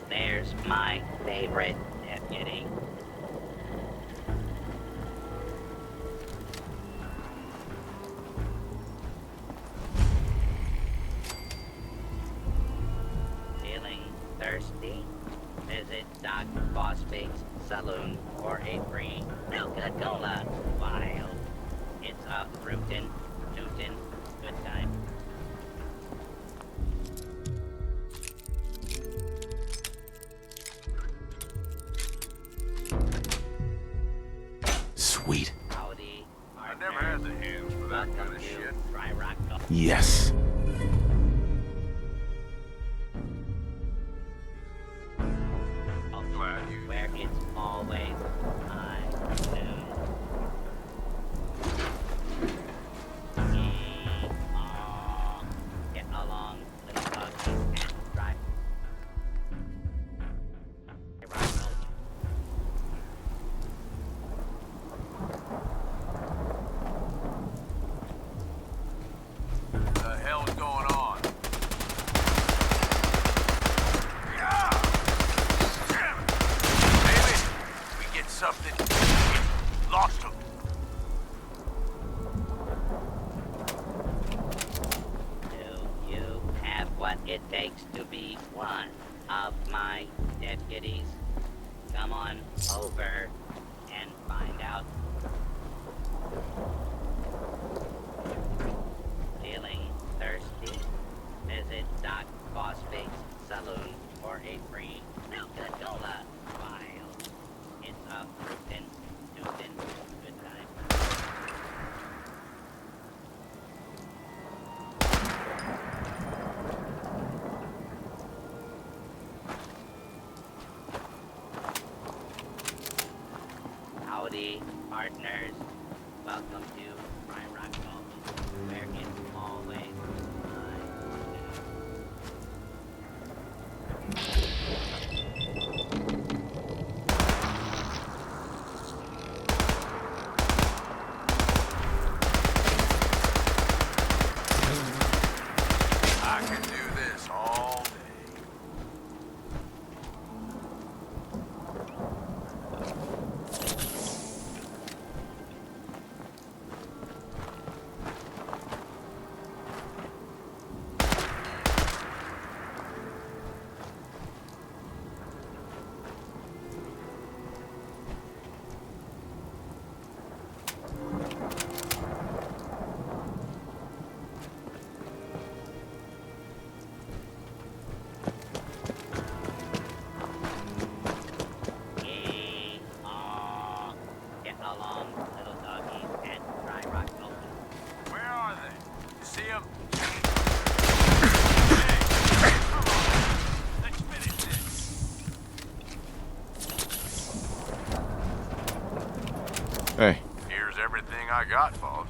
There's my favorite deputy. Feeling thirsty? Visit Doc Bossbig's saloon for a free NUKA cola. Wild. It's a rootin', tootin', good time. Sweet. I never had the hands for that kind of shit. Yes. Where it's always high noon. Get along, little doggies, and drive. The hell's going on? Yeah! Damn it! Maybe we get something. Lost him. Do you have what it takes to be one of my deputies? Come on over and find out. Feeling thirsty? Visit Doc Bossbig's saloon for a free NUKA cola. Wild. It's a rootin', tootin', good time. Howdy, partners. Welcome to Fry Rock Gulch, where it's always I can do this all day. get along, little doggies, and Fry Rock Gulch. Where are they? You see them? Let's finish this. Hey. Here's everything I got, folks.